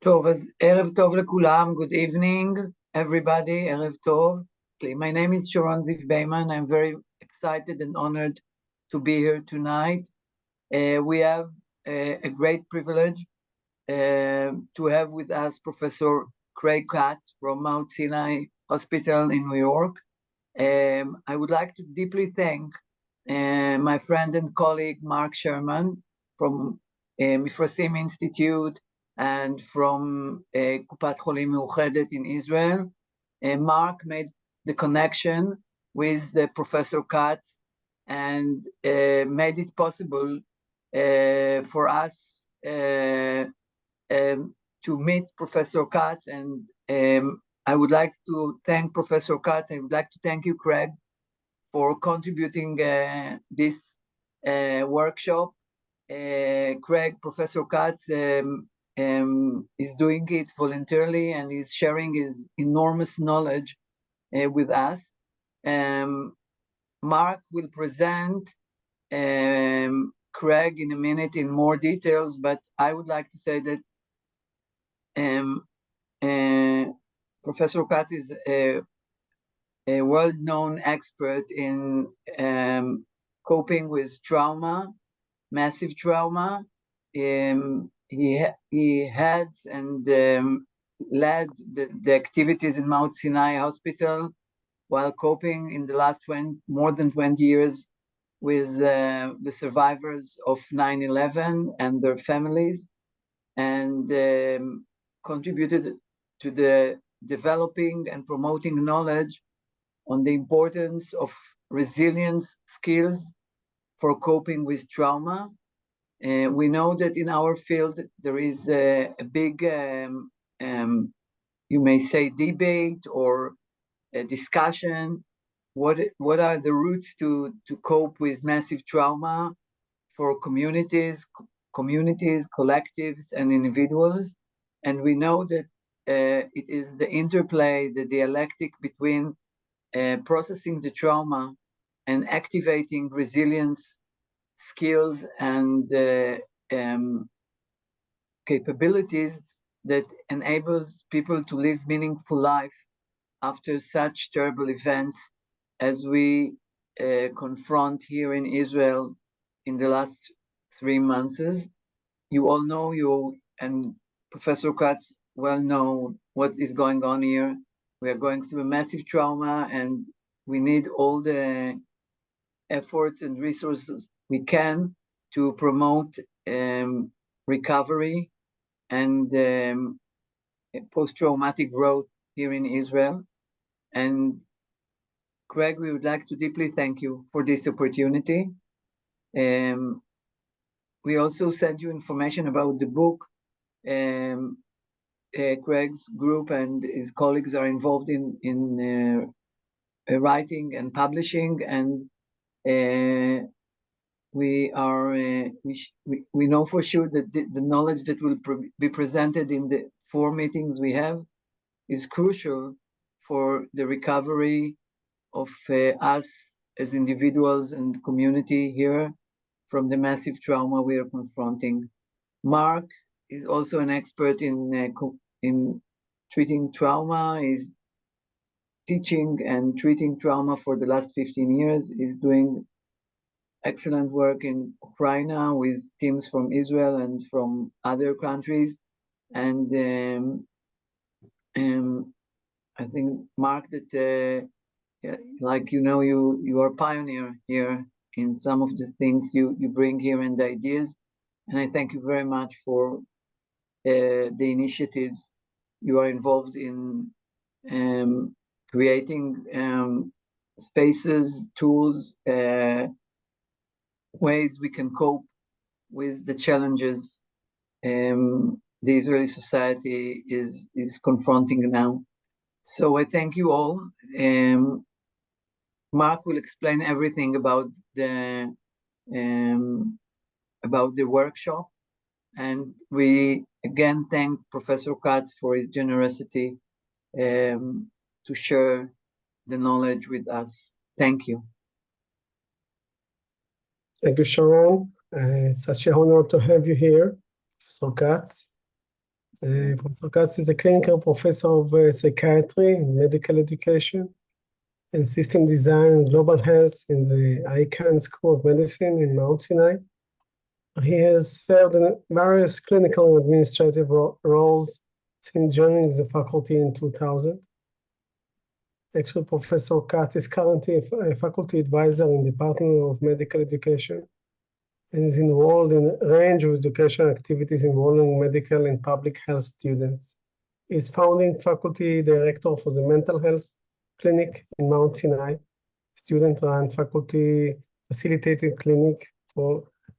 טוב, אז ערב טוב לכולם, good evening, everybody, ערב טוב. My name is Sharman Bayman. I'm very excited and honored to be here tonight. We have a great privilege to have with us Professor Craig from Mount Sinai Hospital in New York. I would like to deeply thank my friend and colleague Mark Sherman from Mifrasim Institute and from Kupat Cholim Meuchedet in Israel. Mark made the connection with Professor Katz and made it possible for us to meet Professor Katz. And I would like to thank Professor Katz. I would like to thank you, Craig, for contributing this workshop. Craig, Professor Katz is doing it voluntarily and is sharing his enormous knowledge with us. Mark will present Craig in a minute in more details, but I would like to say that Professor Katz is a world-known expert in coping with trauma, massive trauma. He heads and led the activities in Mount Sinai Hospital while coping in the last more than 20 years with the survivors of 9/11 and their families, and contributed to the developing and promoting knowledge on the importance of resilience skills for coping with trauma. We know that in our field there is a big, you may say, debate or a discussion. What are the routes to cope with massive trauma for communities, collectives, and individuals? And we know that it is the interplay, the dialectic between processing the trauma and activating resilience skills and capabilities that enables people to live meaningful life after such terrible events as we confront here in Israel in the last 3 months. You all know, and Professor Katz well know what is going on here. We are going through a massive trauma and we need all the efforts and resources we can to promote recovery and post-traumatic growth here in Israel. And Craig, we would like to deeply thank you for this opportunity. We also sent you information about the book. Craig's group and his colleagues are involved in writing and publishing, and we know for sure that the knowledge that will be presented in the 4 meetings we have is crucial for the recovery of us as individuals and community here from the massive trauma we are confronting. Mark is also an expert in treating trauma. He's teaching and treating trauma for the last 15 years. He's doing excellent work in Ukraine with teams from Israel and from other countries. And I think, Mark, that like you are a pioneer here in some of the things you bring here and the ideas. And I thank you very much for the initiatives you are involved in creating spaces, tools, ways we can cope with the challenges the Israeli society is confronting now. So I thank you all. Mark will explain everything about the workshop, and we again thank Professor Katz for his generosity to share the knowledge with us. Thank you. Thank you, Sharon. It's such an honor to have you here, Professor Katz. Professor Katz is a clinical professor of psychiatry and medical education and system design and global health in the ICANN School of Medicine in Mount Sinai. He has served in various clinical and administrative roles since joining the faculty in 2000. Actually, Professor Katz is currently a faculty advisor in the Department of Medical Education and is enrolled in a range of educational activities involving medical and public health students. He is founding faculty director for the mental health clinic in Mount Sinai, student-run faculty facilitated clinic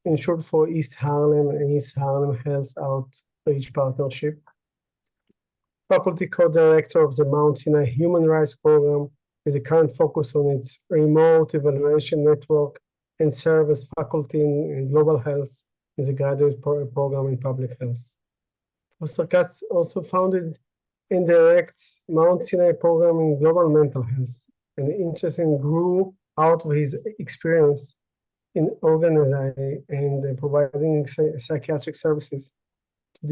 insured for East Harlem and East Harlem Health Outreach Partnership. Faculty co-director of the Mount Sinai Human Rights Program with a current focus on its remote evaluation network and serve as faculty in global health in the graduate program in public health. Professor Katz also founded and directs Mount Sinai program in global mental health, and the interest grew out of his experience in organizing and providing psychiatric services to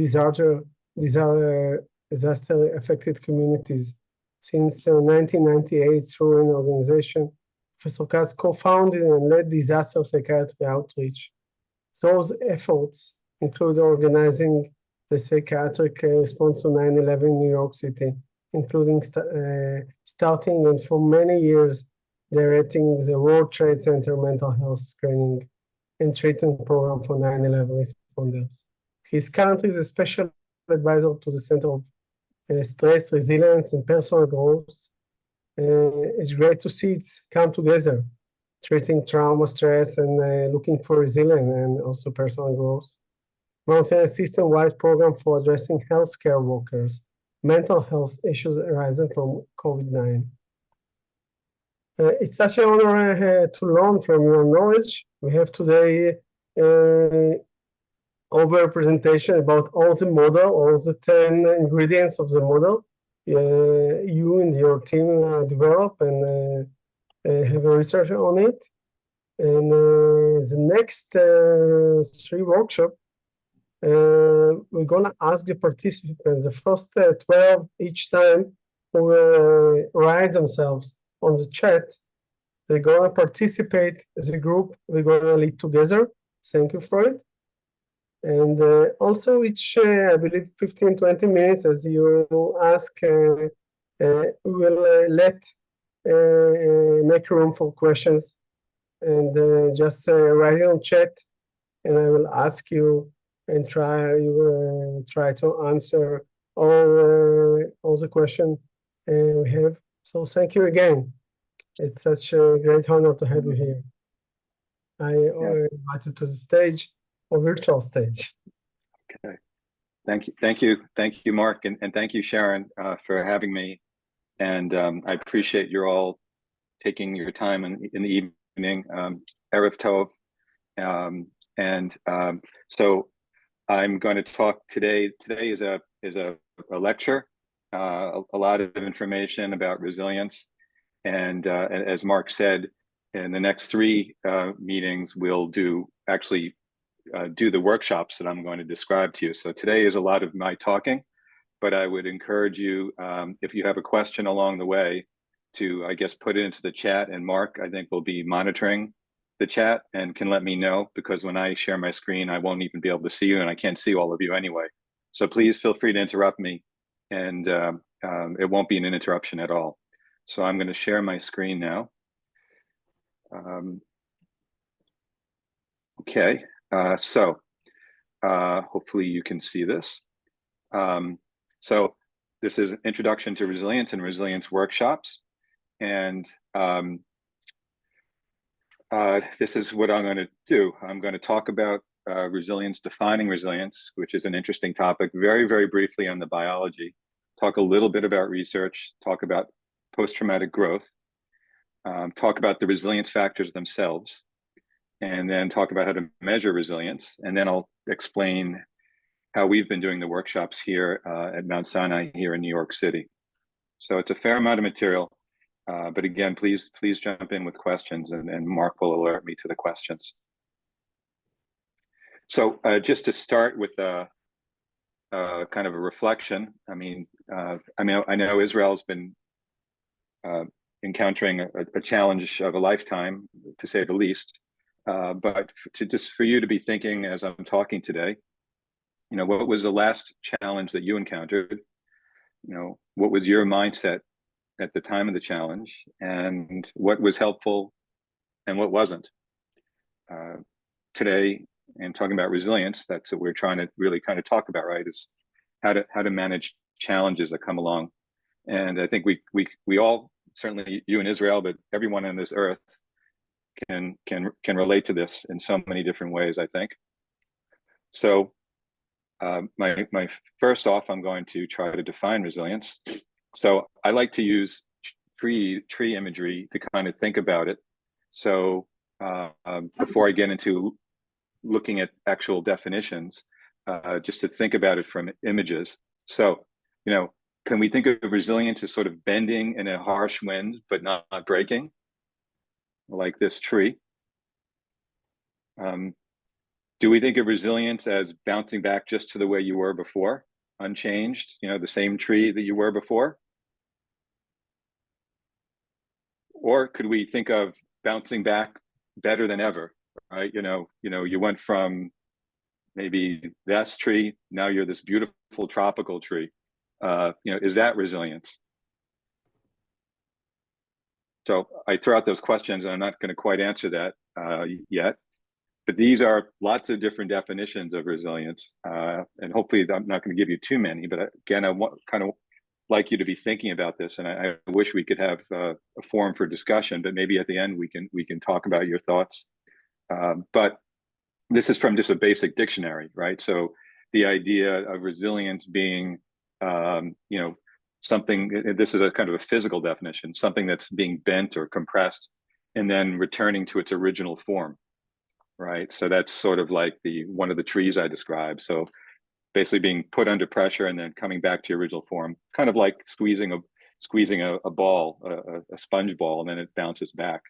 disaster-affected communities. Since 1998, through an organization, Professor Katz co-founded and led disaster psychiatry outreach. Those efforts include organizing the psychiatric response to 9/11 in New York City, including starting and for many years directing the World Trade Center mental health screening and treatment program for 9/11 responders. He is currently the special advisor to the Center of Stress, Resilience, and Personal Growth. It's great to see it come together, treating trauma, stress, and looking for resilience and also personal growth. Mounting a system-wide program for addressing healthcare workers, mental health issues arising from COVID-19. It's such an honor to learn from your knowledge. We have today over a presentation about all the model, all the 10 ingredients of the model you and your team develop and have a research on it. And the next 3 workshops, we're gonna ask the participants, the first 12 each time, who will write themselves on the chat. They're gonna participate as a group. We're gonna lead together. Thank you for it. And also each, I believe 15, 20 minutes, as you ask, we'll make room for questions and just write it on chat, and I will ask you and try to answer all the questions we have. So thank you again. It's such a great honor to have you here. I invite you to the stage, or virtual stage. Okay. Thank you, Mark, and thank you, Sharon, for having me. And I appreciate you all taking your time in the evening. Erev Tov. So I'm going to talk today. Today is a lecture, a lot of information about resilience, and as Mark said, in the next 3 meetings we'll do the workshops that I'm going to describe to you. So today is a lot of my talking, but I would encourage you, if you have a question along the way, to, I guess, put it into the chat, and Mark, I think, will be monitoring the chat and can let me know, because when I share my screen, I won't even be able to see you, and I can't see all of you anyway. So please feel free to interrupt me, and it won't be an interruption at all. So I'm going to share my screen now. Okay, so hopefully you can see this. So this is an introduction to resilience and resilience workshops. And this is what I'm going to do. I'm going to talk about resilience, defining resilience, which is an interesting topic, very, very briefly on the biology, talk a little bit about research, talk about post-traumatic growth, talk about the resilience factors themselves, and then talk about how to measure resilience. And then I'll explain how we've been doing the workshops here at Mount Sinai here in New York City. So it's a fair amount of material, but again, please jump in with questions, and Mark will alert me to the questions. So just to start with kind of a reflection. I know Israel's been encountering a challenge of a lifetime, to say the least. But just for you to be thinking as I'm talking today, what was the last challenge that you encountered? What was your mindset at the time of the challenge, and what was helpful and what wasn't? Today, and talking about resilience, that's what we're trying to really kind of talk about, right? Is how to manage challenges that come along. And I think we all, certainly you in Israel, but everyone on this earth can relate to this in so many different ways, I think. So my first off, I'm going to try to define resilience. So I like to use tree imagery to kind of think about it. So before I get into looking at actual definitions, just to think about it from images. So, can we think of resilience as sort of bending in a harsh wind, but not breaking, like this tree? Do we think of resilience as bouncing back just to the way you were before, unchanged, the same tree that you were before? Or could we think of bouncing back better than ever, right? You went from maybe that tree, now you're this beautiful tropical tree. Is that resilience? So I throw out those questions, and I'm not going to quite answer that yet. But these are lots of different definitions of resilience, and hopefully I'm not going to give you too many. But again, I kind of like you to be thinking about this, and I wish we could have a forum for discussion. But maybe at the end we can talk about your thoughts. But this is from just a basic dictionary, right? So the idea of resilience being, something. This is a kind of a physical definition, something that's being bent or compressed, and then returning to its original form. Right, so that's sort of like one of the trees I described. So basically being put under pressure and then coming back to your original form, kind of like squeezing a ball, a sponge ball, and then it bounces back.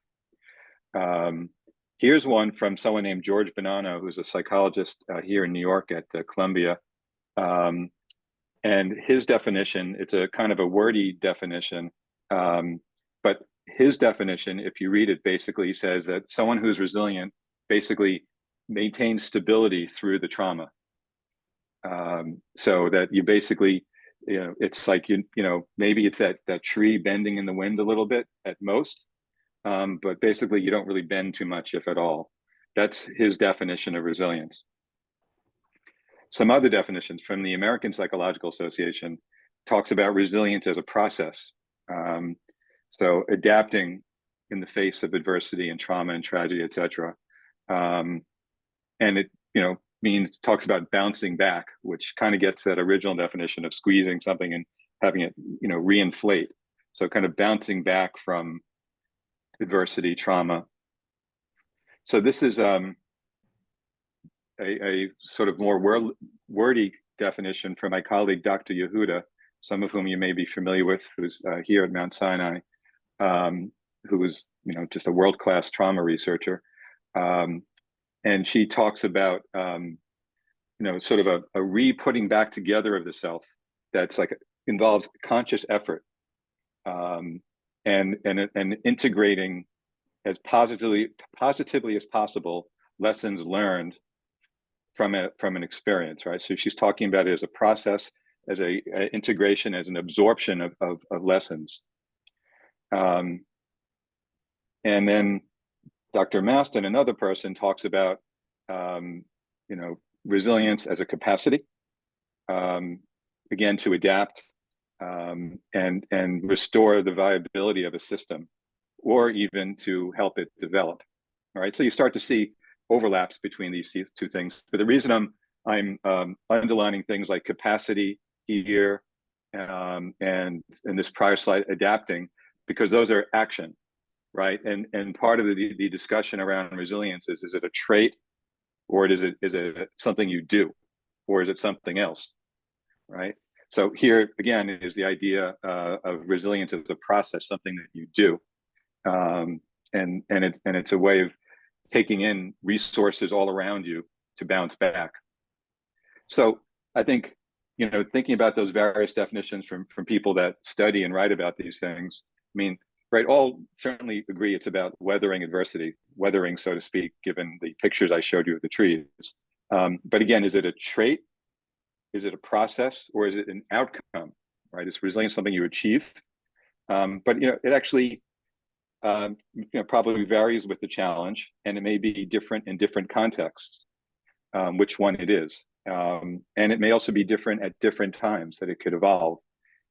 Here's one from someone named George Bonanno, who's a psychologist here in New York at Columbia. And his definition, it's a kind of a wordy definition, but his definition, if you read it, basically says that someone who's resilient basically maintains stability through the trauma. So that you basically, it's like, maybe it's that tree bending in the wind a little bit at most, but basically you don't really bend too much, if at all. That's his definition of resilience. Some other definitions from the American Psychological Association talks about resilience as a process. So adapting in the face of adversity and trauma and tragedy, et cetera. And it, talks about bouncing back, which kind of gets that original definition of squeezing something and having it, reinflate. So kind of bouncing back from adversity, trauma. So this is a sort of more wordy definition from my colleague, Dr. Yehuda, some of whom you may be familiar with, who's here at Mount Sinai, who was, just a world-class trauma researcher. And she talks about, sort of a re-putting back together of the self that's involves conscious effort, and integrating as positively as possible lessons learned from an experience, right? So she's talking about it as a process, as a integration, as an absorption of lessons. And then Dr. Maston, another person, talks about, resilience as a capacity, again, to adapt and restore the viability of a system, or even to help it develop. All right, so you start to see overlaps between these two things. But the reason I'm underlining things like capacity here and in this prior slide, adapting, because those are action. Right, and part of the discussion around resilience is it a trait, or is it something you do, or is it something else, right? So here again is the idea of resilience as a process, something that you do, and it's a way of taking in resources all around you to bounce back. So I think thinking about those various definitions from people that study and write about these things, I mean, right, all certainly agree it's about weathering adversity, weathering, so to speak, given the pictures I showed you of the trees. But again, is it a trait? Is it a process, or is it an outcome, right? Is resilience something you achieve? But it actually probably varies with the challenge, and it may be different in different contexts, which one it is. And it may also be different at different times that it could evolve.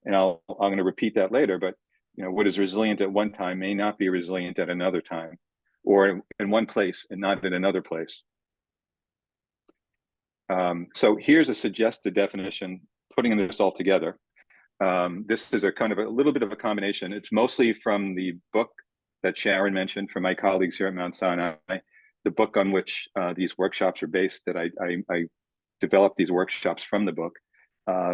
And I'm going to repeat that later, but what is resilient at one time may not be resilient at another time, or in one place and not in another place. So here's a suggested definition, putting this all together. This is a kind of a little bit of a combination. It's mostly from the book that Sharon mentioned from my colleagues here at Mount Sinai, the book on which these workshops are based, that I developed these workshops from the book.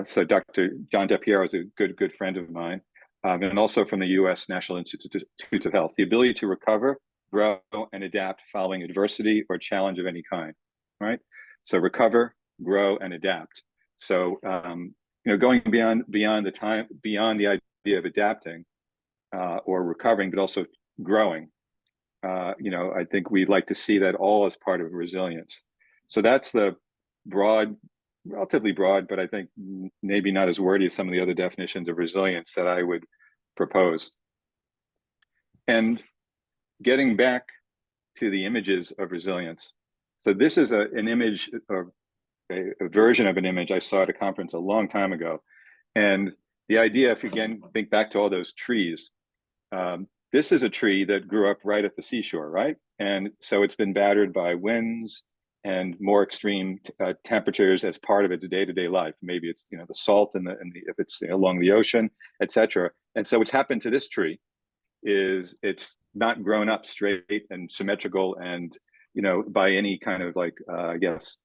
So Dr. John DePiero is a good friend of mine, and also from the US National Institutes of Health, the ability to recover, grow, and adapt following adversity or challenge of any kind, right? So recover, grow, and adapt. So, going beyond the idea of adapting or recovering, but also growing, I think we'd like to see that all as part of resilience. So that's the relatively broad, but I think maybe not as wordy as some of the other definitions of resilience that I would propose. And getting back to the images of resilience. So this is an image, of a version of an image I saw at a conference a long time ago. And the idea, if you again think back to all those trees, this is a tree that grew up right at the seashore, right? And so it's been battered by winds and more extreme temperatures as part of its day-to-day life. Maybe it's the salt and if it's along the ocean, etc. And so what's happened to this tree is it's not grown up straight and symmetrical and by any kind of I guess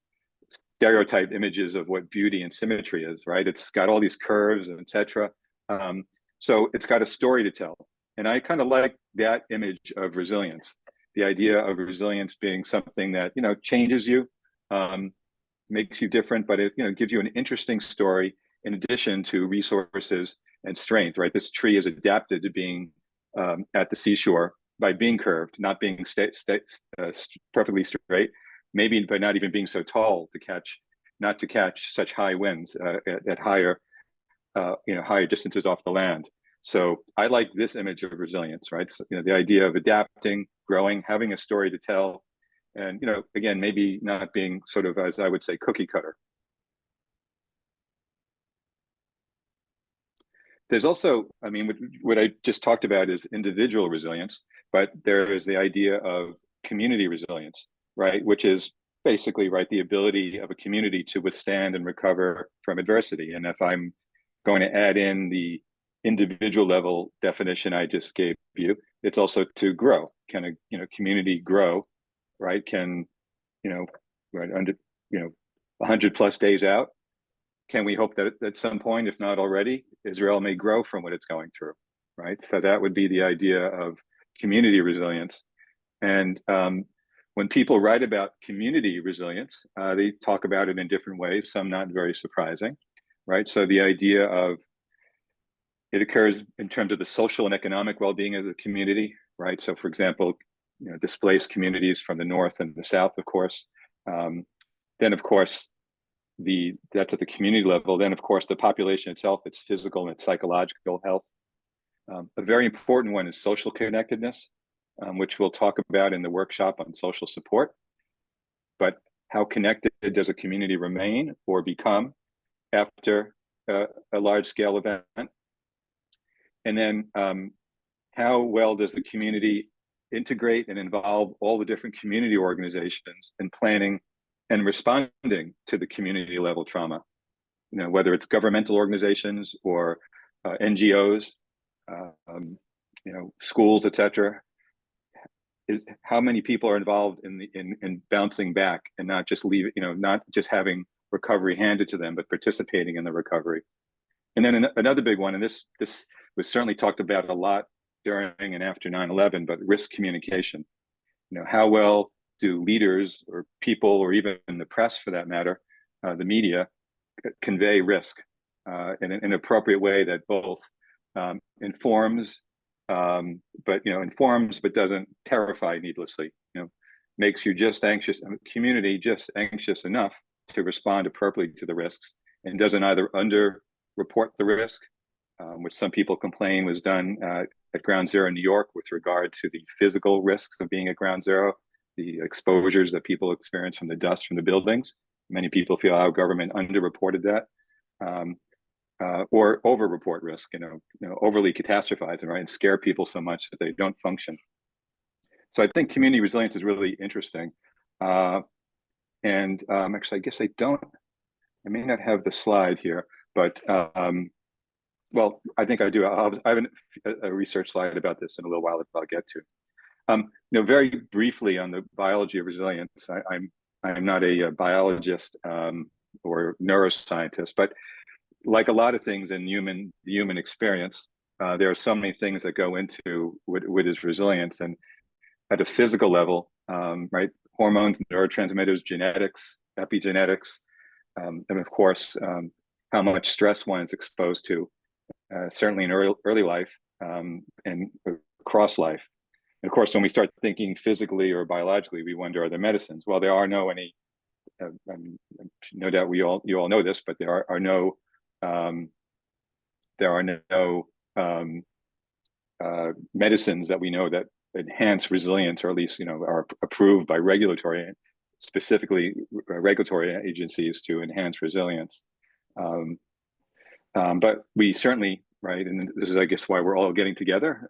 stereotype images of what beauty and symmetry is, right? It's got all these curves and etc. So it's got a story to tell. And I kind of like that image of resilience, the idea of resilience being something that, changes you, makes you different, but it, gives you an interesting story in addition to resources and strength, right? This tree is adapted to being at the seashore by being curved, not being perfectly straight, maybe by not even being so tall not to catch such high winds at higher distances off the land. So I like this image of resilience, right? So, the idea of adapting, growing, having a story to tell, and again, maybe not being sort of, as I would say, cookie cutter. There's also, I mean, what I just talked about is individual resilience, but there is the idea of community resilience, right? Which is basically, right, the ability of a community to withstand and recover from adversity. And if I'm going to add in the individual level definition I just gave you, it's also to grow. Can a community grow, right? Can, right under 100+ days out, can we hope that at some point, if not already, Israel may grow from what it's going through, right? So that would be the idea of community resilience. And when people write about community resilience, they talk about it in different ways, some not very surprising, right? So the idea of it occurs in terms of the social and economic well-being of the community, right? So for example, displaced communities from the north and the south, of course. Then of course, that's at the community level. Then of course, the population itself, its physical and its psychological health. A very important one is social connectedness, which we'll talk about in the workshop on social support. But how connected does a community remain or become after a large-scale event? And then how well does the community integrate and involve all the different community organizations in planning and responding to the community level trauma? Whether it's governmental organizations or NGOs, schools, etc. How many people are involved in bouncing back and not just not just having recovery handed to them, but participating in the recovery. And then another big one, and this was certainly talked about a lot during and after 9/11, but risk communication. How well do leaders or people, or even the press for that matter, the media, convey risk in an appropriate way that both informs, but informs but doesn't terrify needlessly. Makes you just anxious, community just anxious enough to respond appropriately to the risks, and doesn't either under-report the risk, which some people complain was done at Ground Zero in New York with regard to the physical risks of being at Ground Zero, the exposures that people experience from the dust from the buildings. Many people feel our government underreported that, or over-report risk, overly catastrophize it, right, and scare people so much that they don't function. So I think community resilience is really interesting. And actually, I guess I may not have the slide here, but well, I think I do. I have a research slide about this in a little while that I'll get to. Very briefly on the biology of resilience, I'm not a biologist or neuroscientist, but like a lot of things in the human experience, there are so many things that go into what is resilience. And at a physical level, right, hormones, neurotransmitters, genetics, epigenetics, and of course, how much stress one is exposed to, certainly in early life and across life. And of course, when we start thinking physically or biologically, we wonder, are there medicines? Well, there are no doubt you all know this, but there are no medicines that we know that enhance resilience, or at least are approved by specifically regulatory agencies to enhance resilience. But we certainly, right, and this is, I guess, why we're all getting together,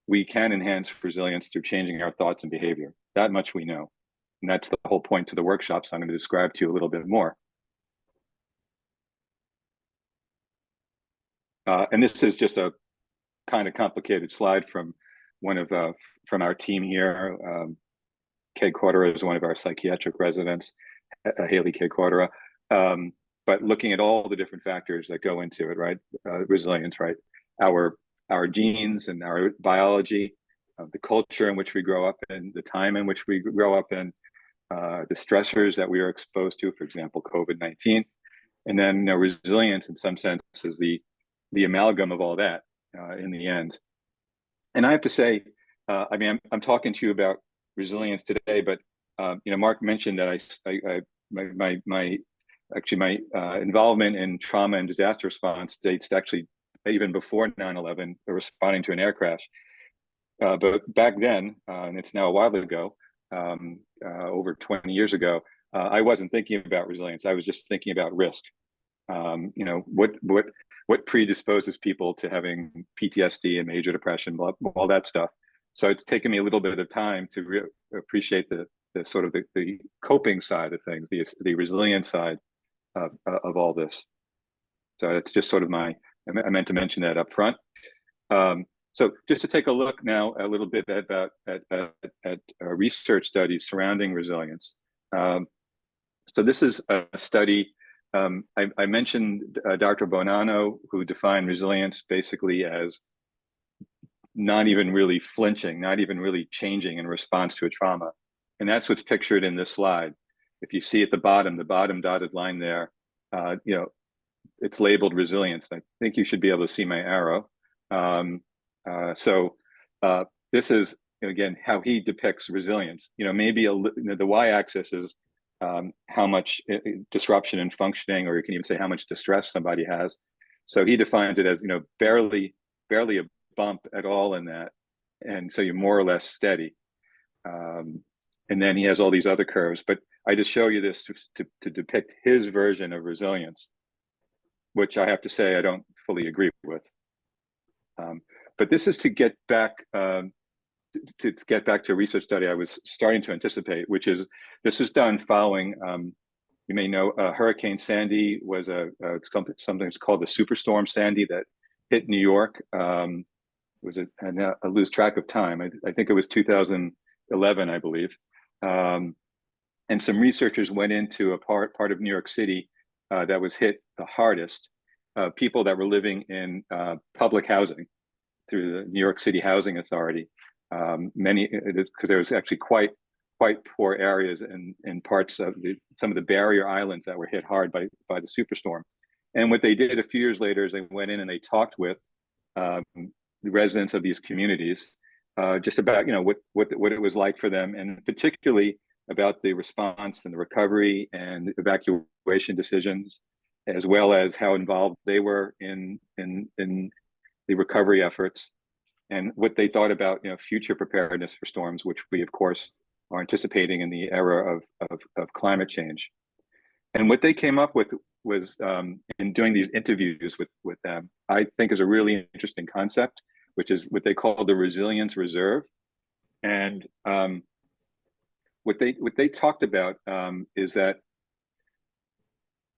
we can enhance resilience through changing our thoughts and behavior. That much we know. And that's the whole point to the workshops I'm going to describe to you a little bit more. And this is just a kind of complicated slide from from our team here. Kay Cordera is one of our psychiatric residents, Haley Kay Cordera. But looking at all the different factors that go into it, right? Resilience, right? Our genes and our biology, the culture in which we grow up in, the time in which we grow up in, the stressors that we are exposed to, for example, COVID-19. And then resilience in some sense is the amalgam of all that in the end. And I have to say, I'm talking to you about resilience today, but Mark mentioned that my involvement in trauma and disaster response dates actually even before 9/11, responding to an air crash. But back then, and it's now a while ago, over 20 years ago, I wasn't thinking about resilience. I was just thinking about risk. What predisposes people to having PTSD and major depression, all that stuff. So it's taken me a little bit of time to appreciate the sort of the coping side of things, the resilience side of all this. So it's just sort of I meant to mention that up front. So just to take a look now a little bit about at research studies surrounding resilience. So this is a study. I mentioned Dr. Bonanno, who defined resilience basically as not even really flinching, not even really changing in response to a trauma. And that's what's pictured in this slide. If you see at the bottom dotted line there, it's labeled resilience. I think you should be able to see my arrow. So this is, again, how he depicts resilience. Maybe the y-axis is how much disruption in functioning, or you can even say how much distress somebody has. So he defines it as barely a bump at all in that, and so you're more or less steady. And then he has all these other curves, but I just show you this to depict his version of resilience, which I have to say I don't fully agree with. But this is to get back to a research study I was starting to anticipate, which is this was done following, you may know, Hurricane Sandy was something called the Superstorm Sandy that hit New York. I lose track of time. I think it was 2011, I believe. And some researchers went into a part of New York City that was hit the hardest. People that were living in public housing through the New York City Housing Authority. Because there was actually quite quite poor areas in parts of some of the barrier islands that were hit hard by the superstorm. And what they did a few years later is they went in and they talked with the residents of these communities just about what it was like for them, and particularly about the response and the recovery and evacuation decisions, as well as how involved they were in the recovery efforts, and what they thought about future preparedness for storms, which we of course are anticipating in the era of climate change. And what they came up with was in doing these interviews with them, I think is a really interesting concept, which is what they call the resilience reserve. And what they talked about is that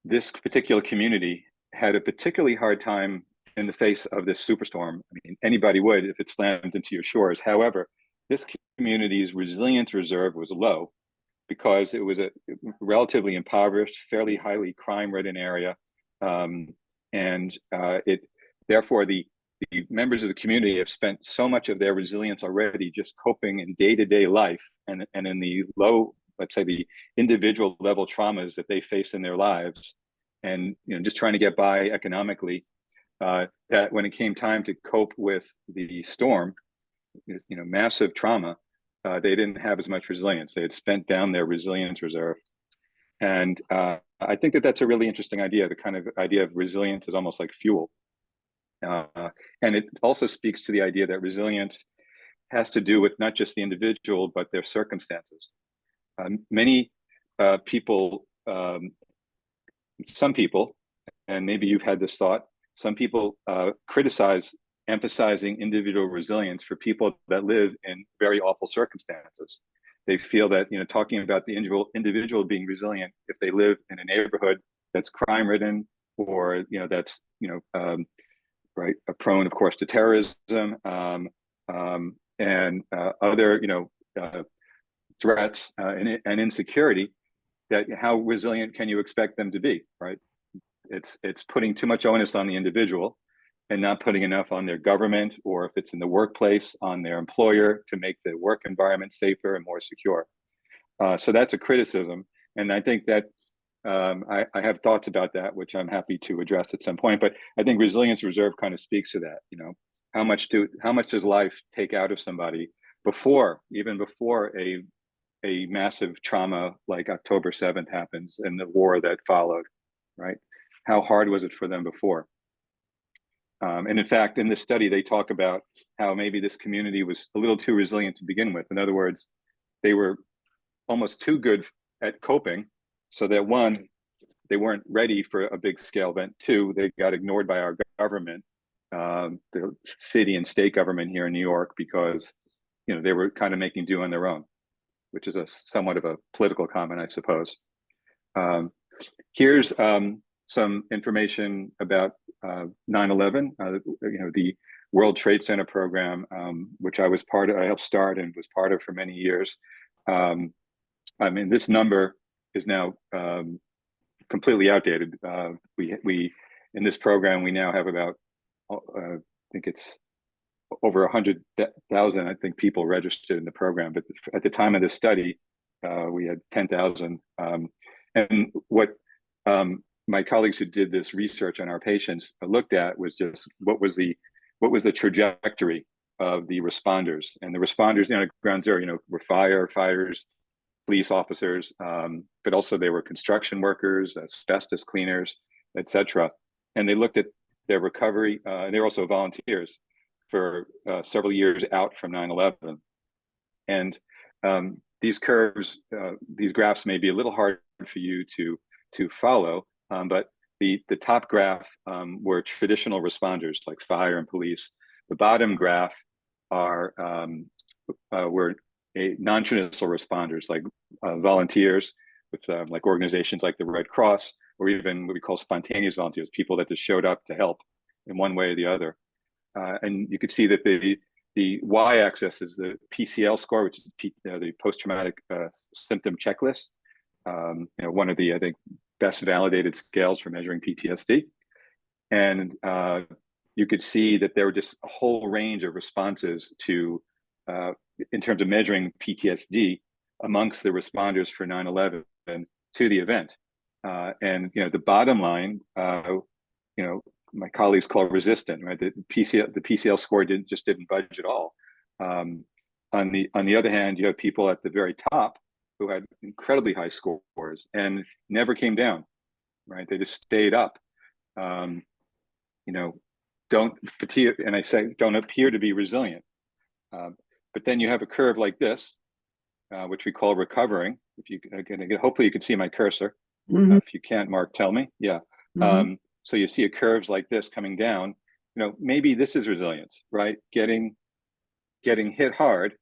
this particular community had a particularly hard time in the face of this superstorm. I mean, anybody would if it slammed into your shores. However, this community's resilience reserve was low because it was a relatively impoverished, fairly highly crime-ridden area, and therefore the members of the community have spent so much of their resilience already just coping in day-to-day life and in the low, let's say, the individual level traumas that they face in their lives, and just trying to get by economically. That when it came time to cope with the storm, massive trauma, they didn't have as much resilience. They had spent down their resilience reserve. And I think that that's a really interesting idea. The kind of idea of resilience is almost like fuel. And it also speaks to the idea that resilience has to do with not just the individual, but their circumstances. Many people, some people, and maybe you've had this thought, some people criticize emphasizing individual resilience for people that live in very awful circumstances. They feel that, talking about the individual being resilient if they live in a neighborhood that's crime-ridden, or, that's, right, prone, of course, to terrorism and other, threats and insecurity, that how resilient can you expect them to be, right? It's putting too much onus on the individual and not putting enough on their government, or if it's in the workplace, on their employer to make the work environment safer and more secure. So that's a criticism. And I think that I have thoughts about that, which I'm happy to address at some point. But I think resilience reserve kind of speaks to that. How much does life take out of somebody even before a massive trauma like October 7th happens and the war that followed, right? How hard was it for them before? And in fact, in this study, they talk about how maybe this community was a little too resilient to begin with. In other words, they were almost too good at coping, so that one, they weren't ready for a big scale event. Two, they got ignored by our government, the city and state government here in New York, because they were kind of making do on their own, which is somewhat of a political comment, I suppose. Here's some information about 9/11, the World Trade Center program, which I helped start and was part of for many years. I mean, this number is now completely outdated. We in this program, we now have about, I think it's over 100,000, I think, people registered in the program. But at the time of this study, we had 10,000. And what my colleagues who did this research on our patients looked at was just what was the trajectory of the responders. And the responders, at ground zero, were firefighters, police officers, but also they were construction workers, asbestos cleaners, etc. And they looked at their recovery, and they were also volunteers for several years out from 9/11. And these curves, these graphs may be a little hard for you to follow, but the top graph were traditional responders like fire and police. The bottom graph were non-traditional responders like volunteers with like organizations like the Red Cross, or even what we call spontaneous volunteers, people that just showed up to help in one way or the other. And you could see that the y-axis is the PCL score, which is the post-traumatic symptom checklist. One of the, I think, best validated scales for measuring PTSD. And you could see that there were just a whole range of responses to, in terms of measuring PTSD, amongst the responders for 9/11 to the event. And the bottom line, my colleagues call resistant, right? The PCL score just didn't budge at all. On the other hand, you have people at the very top who had incredibly high scores and never came down, right? They just stayed up. Don't appear to be resilient. But then you have a curve like this, which we call recovering. If you hopefully you can see my cursor. If you can't, Mark, tell me. Yeah. So you see a curves like this coming down. Maybe this is resilience, right? Getting hit hard,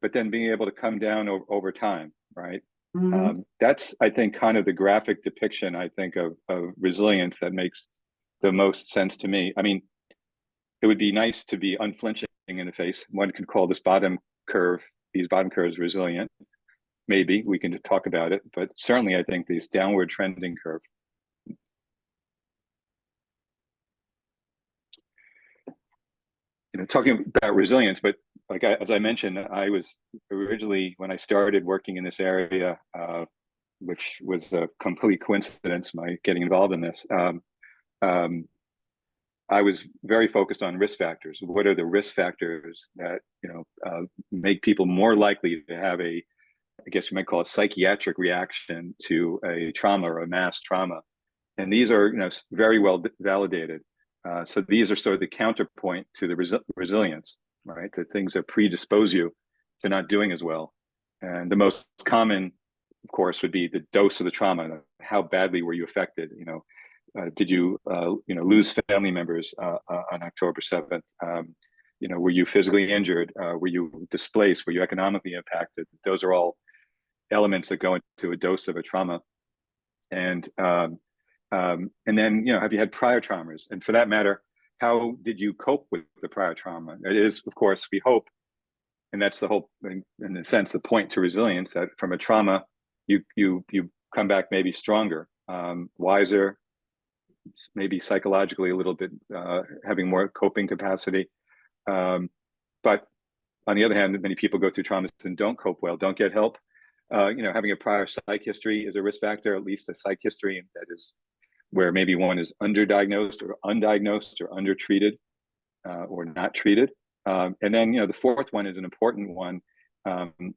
but then being able to come down over time, right? That's, I think, kind of the graphic depiction, I think, of resilience that makes the most sense to me. I mean, it would be nice to be unflinching in the face. One could call these bottom curves resilient. Maybe we can talk about it, but certainly I think this downward trending curve. Talking about resilience, but as I mentioned, I was originally, when I started working in this area, which was a complete coincidence, my getting involved in this, I was very focused on risk factors. What are the risk factors that make people more likely to have I guess you might call it psychiatric reaction to a trauma or a mass trauma? And these are very well validated. So these are sort of the counterpoint to the resilience, right? The things that predispose you to not doing as well. And the most common, of course, would be the dose of the trauma. How badly were you affected? Did you lose family members on October 7th? Were you physically injured? Were you displaced? Were you economically impacted? Those are all elements that go into a dose of a trauma. And then, have you had prior traumas? And for that matter, how did you cope with the prior trauma? It is, of course, we hope, and that's the whole, in a sense, the point to resilience, that from a trauma, you come back maybe stronger, wiser, maybe psychologically a little bit, having more coping capacity. But on the other hand, many people go through traumas and don't cope well, don't get help. Having a prior psych history is a risk factor, at least a psych history that is where maybe one is underdiagnosed or undiagnosed or undertreated or not treated. And then, the fourth one is an important one. And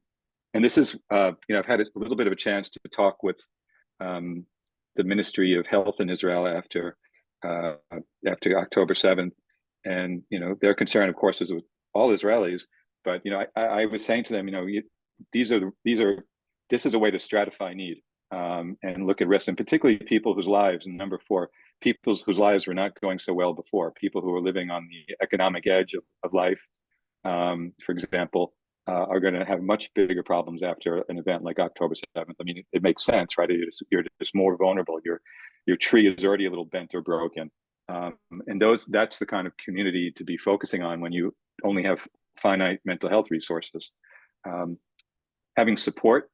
this is, I've had a little bit of a chance to talk with the Ministry of Health in Israel after October 7th. And, their concern, of course, is with all Israelis. But, I was saying to them, this is a way to stratify need. And look at risk, and particularly people whose lives, and number 4, people whose lives were not going so well before, people who are living on the economic edge of life, for example, are going to have much bigger problems after an event like October 7th. I mean, it makes sense, right? You're just more vulnerable. Your tree is already a little bent or broken. And that's the kind of community to be focusing on when you only have finite mental health resources. Having support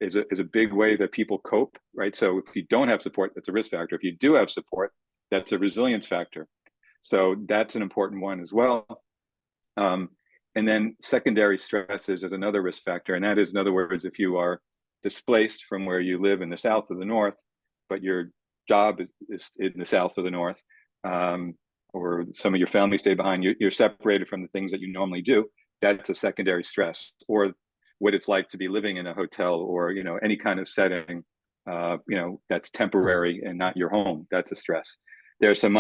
is a big way that people cope, right? So if you don't have support, that's a risk factor. If you do have support, that's a resilience factor. So that's an important one as well. And then secondary stresses is another risk factor. And that is, in other words, if you are displaced from where you live in the south or the north, but your job is in the south or the north, or some of your family stay behind, you're separated from the things that you normally do, that's a secondary stress. Or what it's like to be living in a hotel or, any kind of setting, that's temporary and not your home, that's a stress. There's some,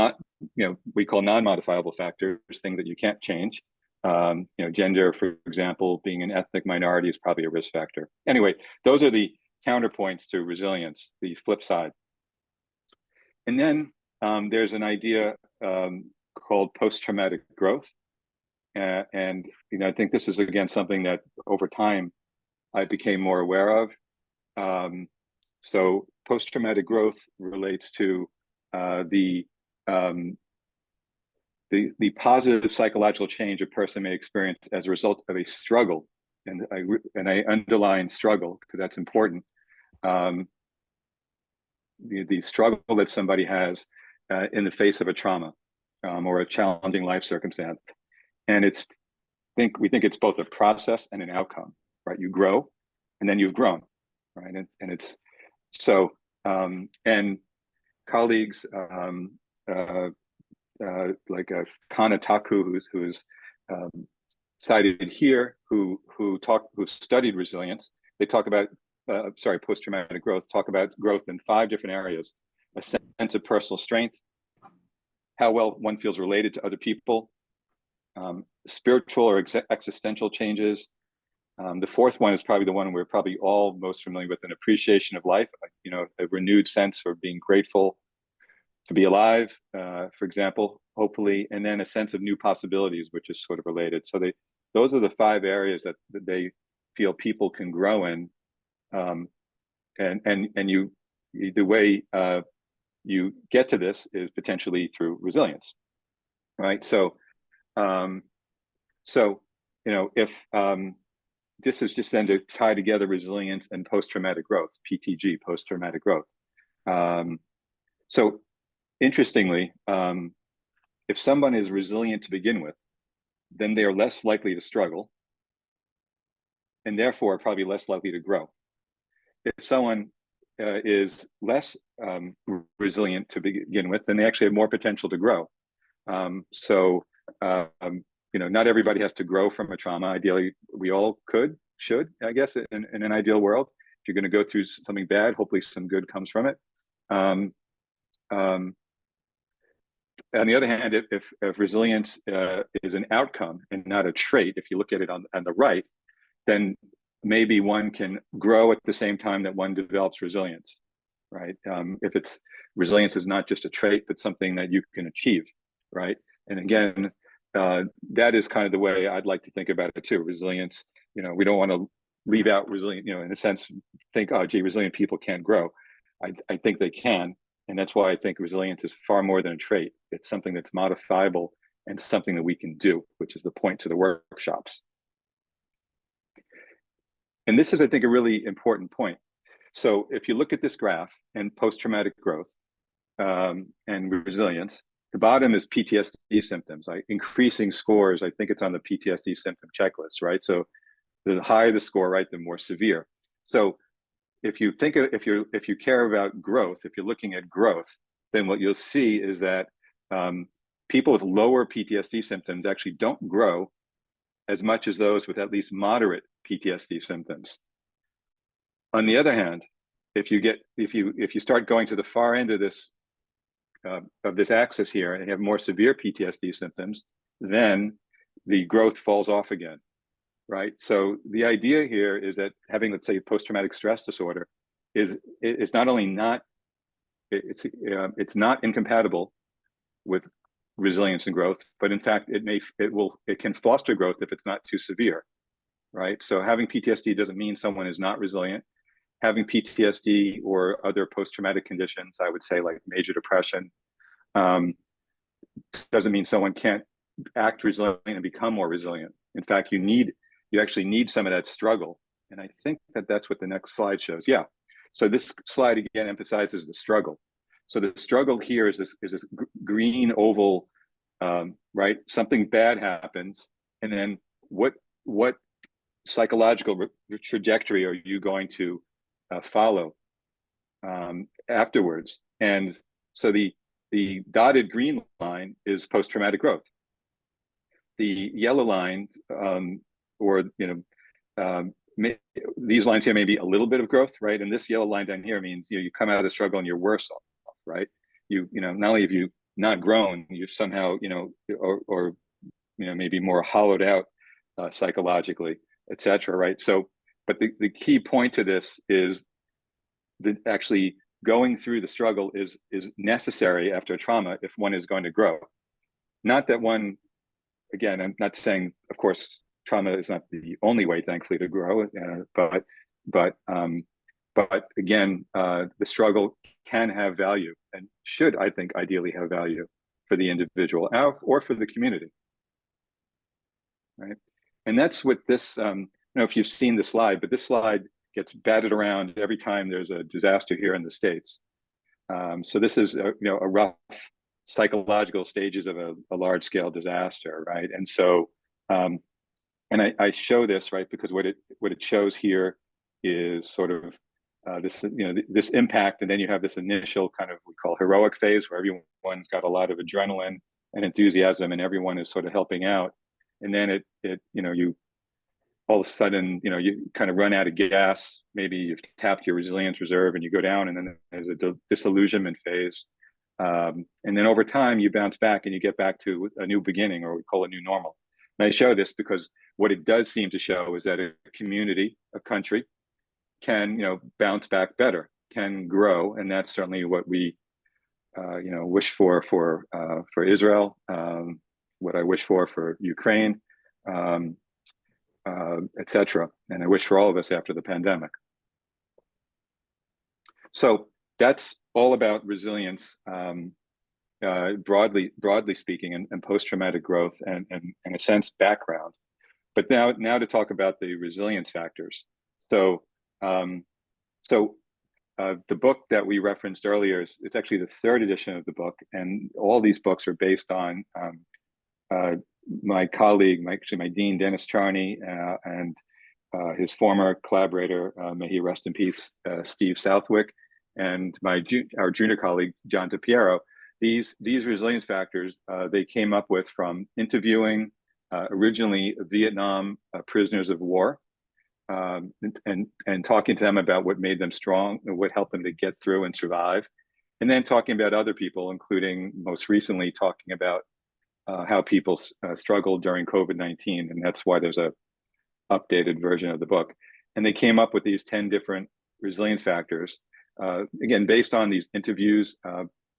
we call non-modifiable factors, things that you can't change. Gender, for example, being an ethnic minority is probably a risk factor. Anyway, those are the counterpoints to resilience, the flip side. And then there's an idea called post-traumatic growth. And I think this is, again, something that over time I became more aware of. So post-traumatic growth relates to the positive psychological change a person may experience as a result of a struggle. And I underline struggle because that's important. The struggle that somebody has in the face of a trauma or a challenging life circumstance. And we think it's both a process and an outcome, right? You grow and then you've grown, right? And it's so, and colleagues like Kanataku, who's cited here, who studied resilience, they talk about post-traumatic growth, talk about growth in 5 different areas: a sense of personal strength, how well one feels related to other people, spiritual or existential changes. The 4th one is probably the one we're probably all most familiar with: an appreciation of life, a renewed sense for being grateful to be alive, for example, hopefully, and then a sense of new possibilities, which is sort of related. So those are the 5 areas that they feel people can grow in, and the way you get to this is potentially through resilience, right? So, if this is just then to tie together resilience and post-traumatic growth, PTG, post-traumatic growth. So interestingly, if someone is resilient to begin with, then they are less likely to struggle, and therefore probably less likely to grow. If someone is less resilient to begin with, then they actually have more potential to grow. Not everybody has to grow from a trauma. Ideally, we all should, I guess, in an ideal world. If you're going to go through something bad, hopefully some good comes from it. On the other hand, if resilience is an outcome and not a trait, if you look at it on the right, then maybe one can grow at the same time that one develops resilience, right? If resilience is not just a trait, but something that you can achieve, right? And again, that is kind of the way I'd like to think about it too. Resilience, we don't want to leave out resilient, in a sense, think, oh, gee, resilient people can't grow. I think they can. And that's why I think resilience is far more than a trait. It's something that's modifiable and something that we can do, which is the point to the workshops. And this is, I think, a really important point. So if you look at this graph and post-traumatic growth and resilience, the bottom is PTSD symptoms, like increasing scores. I think it's on the PTSD symptom checklist, right? So the higher the score, right, the more severe. So if you care about growth, if you're looking at growth, then what you'll see is that people with lower PTSD symptoms actually don't grow as much as those with at least moderate PTSD symptoms. On the other hand, if you start going to the far end of this axis here and have more severe PTSD symptoms, then the growth falls off again, right? So the idea here is that having, let's say, post-traumatic stress disorder is not only it's not incompatible with resilience and growth, but in fact it can foster growth if it's not too severe, right? So having PTSD doesn't mean someone is not resilient. Having PTSD or other post-traumatic conditions, I would say like major depression, doesn't mean someone can't act resilient and become more resilient. In fact, you actually need some of that struggle. And I think that's what the next slide shows. Yeah. So this slide again emphasizes the struggle. So the struggle here is this green oval, right? Something bad happens, and then what psychological trajectory are you going to follow afterwards? And so the dotted green line is post-traumatic growth. The yellow lines, these lines here may be a little bit of growth, right? And this yellow line down here means you come out of the struggle and you're worse off, right? Not only have you not grown, you're somehow or maybe more hollowed out psychologically, etc. Right? So, but the key point to this is that actually going through the struggle is necessary after a trauma if one is going to grow. Not that one, again, I'm not saying, of course, trauma is not the only way, thankfully, to grow, but again, the struggle can have value and should, I think, ideally have value for the individual or for the community, right? And that's what this, I don't know if you've seen the slide, but this slide gets batted around every time there's a disaster here in the States. So this is a rough psychological stages of a large-scale disaster, right? And so, and I show this, right, because what it shows here is sort of this, this impact, and then you have this initial kind of we call heroic phase where everyone's got a lot of adrenaline and enthusiasm, and everyone is sort of helping out, and then you all of a sudden you kind of run out of gas. Maybe you've tapped your resilience reserve and you go down, and then there's a disillusionment phase, and then over time you bounce back and you get back to a new beginning, or we call it new normal. And I show this because what it does seem to show is that a community, a country, can bounce back better, can grow, and that's certainly what we wish for Israel, what I wish for Ukraine, etc. And I wish for all of us after the pandemic. So that's all about resilience, broadly speaking, and post-traumatic growth, and in a sense background. But now to talk about the resilience factors. So the book that we referenced earlier it's actually the third edition of the book, and all these books are based on my colleague, my dean, Dennis Charney, and his former collaborator, may he rest in peace, Steve Southwick, and our junior colleague, John DePiero. These resilience factors they came up with from interviewing originally Vietnam prisoners of war, and talking to them about what made them strong and what helped them to get through and survive, and then talking about other people, including most recently talking about how people struggled during COVID-19, and that's why there's a updated version of the book. And they came up with these 10 different resilience factors, again based on these interviews,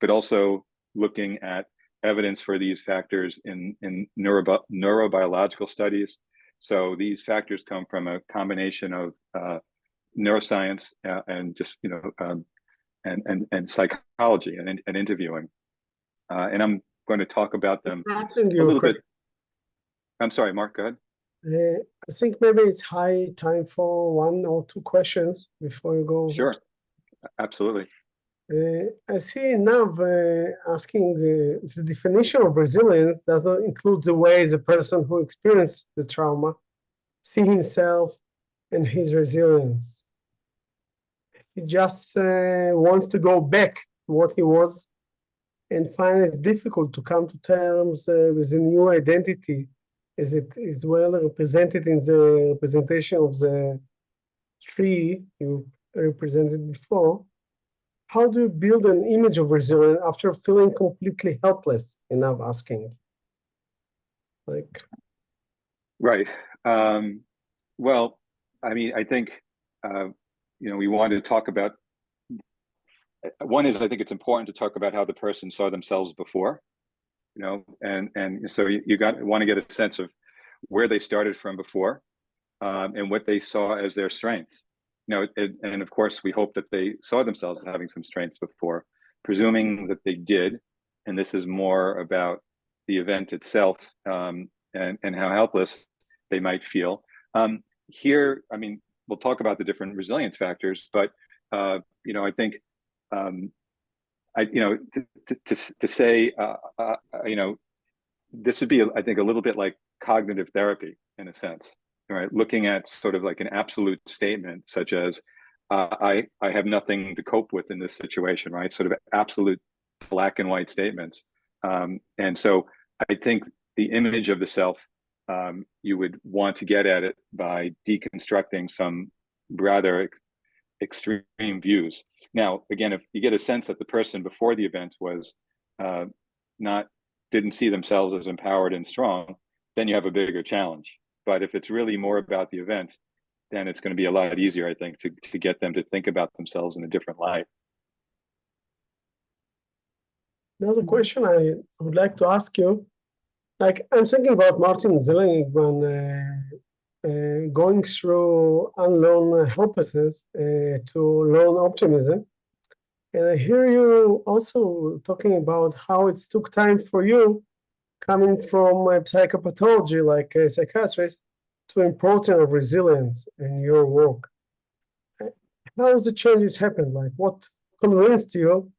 but also looking at evidence for these factors in neurobiological studies. So these factors come from a combination of neuroscience and just and psychology and interviewing, and I'm going to talk about them a little bit. I'm sorry, Mark, go ahead. I think maybe it's high time for one or two questions before you go. Sure, absolutely. I see Nav asking the definition of resilience doesn't include the ways a person who experienced the trauma see himself and his resilience. He just wants to go back to what he was and find it difficult to come to terms with a new identity, as it is well represented in the representation of the tree you represented before. How do you build an image of resilience after feeling completely helpless? And I'm asking, right. Well, I mean, I think we wanted to talk about. One is, I think it's important to talk about how the person saw themselves before, and so you want to get a sense of where they started from before, and what they saw as their strengths. And of course, we hope that they saw themselves having some strengths before, presuming that they did. And this is more about the event itself, and how helpless they might feel. Here, I mean, we'll talk about the different resilience factors, but I think to say this would be, I think, a little bit like cognitive therapy in a sense. Right, looking at sort of like an absolute statement, such as I have nothing to cope with in this situation, right? Sort of absolute black and white statements. And so I think the image of the self, you would want to get at it by deconstructing some rather extreme views. Now, again, if you get a sense that the person before the event was didn't see themselves as empowered and strong, then you have a bigger challenge. But if it's really more about the event, then it's going to be a lot easier, I think, to get them to think about themselves in a different light. Another question I would like to ask you, I'm thinking about Martin Seligman going through unlearn helplessness to learn optimism. And I hear you also talking about how it took time for you, coming from psychopathology, like a psychiatrist, to importance of resilience in your work. How the changes happened? Like, what convinced you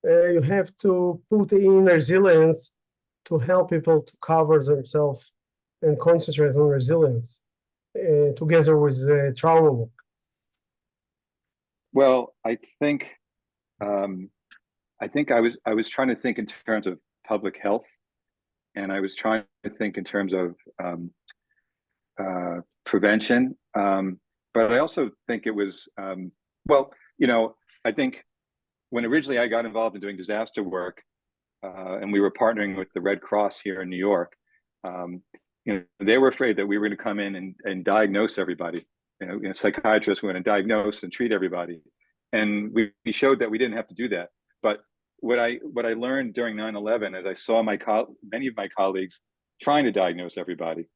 you have to put in resilience to help people to cover themselves and concentrate on resilience together with trauma work? Well, I think I was trying to think in terms of public health, and I was trying to think in terms of prevention. But I also think it was, well, I think when originally I got involved in doing disaster work, and we were partnering with the Red Cross here in New York, they were afraid that we were going to come in and diagnose everybody. Psychiatrists were going to diagnose and treat everybody. And we showed that we didn't have to do that. But what I learned during 9/11 is I saw many of my colleagues trying to diagnose everybody.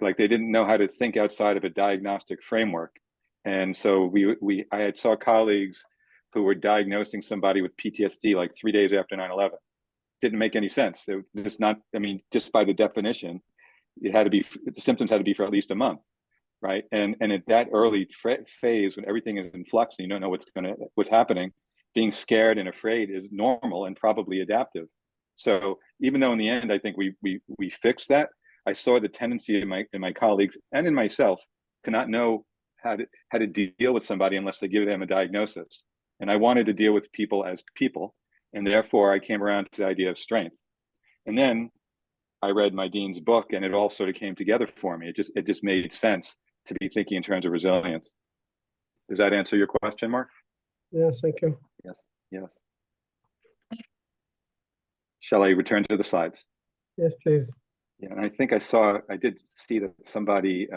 Like they didn't know how to think outside of a diagnostic framework. And so I saw colleagues who were diagnosing somebody with PTSD like 3 days after 9/11. Didn't make any sense. It was just not, just by the definition, the symptoms had to be for at least a month, right? And at that early phase, when everything is in flux and you don't know what's happening, being scared and afraid is normal and probably adaptive. So even though in the end, I think we fixed that, I saw the tendency in my colleagues and in myself to not know how to deal with somebody unless they give them a diagnosis. And I wanted to deal with people as people. And therefore I came around to the idea of strength. And then I read my dean's book and it all sort of came together for me. It just made sense to be thinking in terms of resilience. Does that answer your question, Mark? Yes, thank you. Yes. Shall I return to the slides? Yes, please. Yeah, and I think I did see that somebody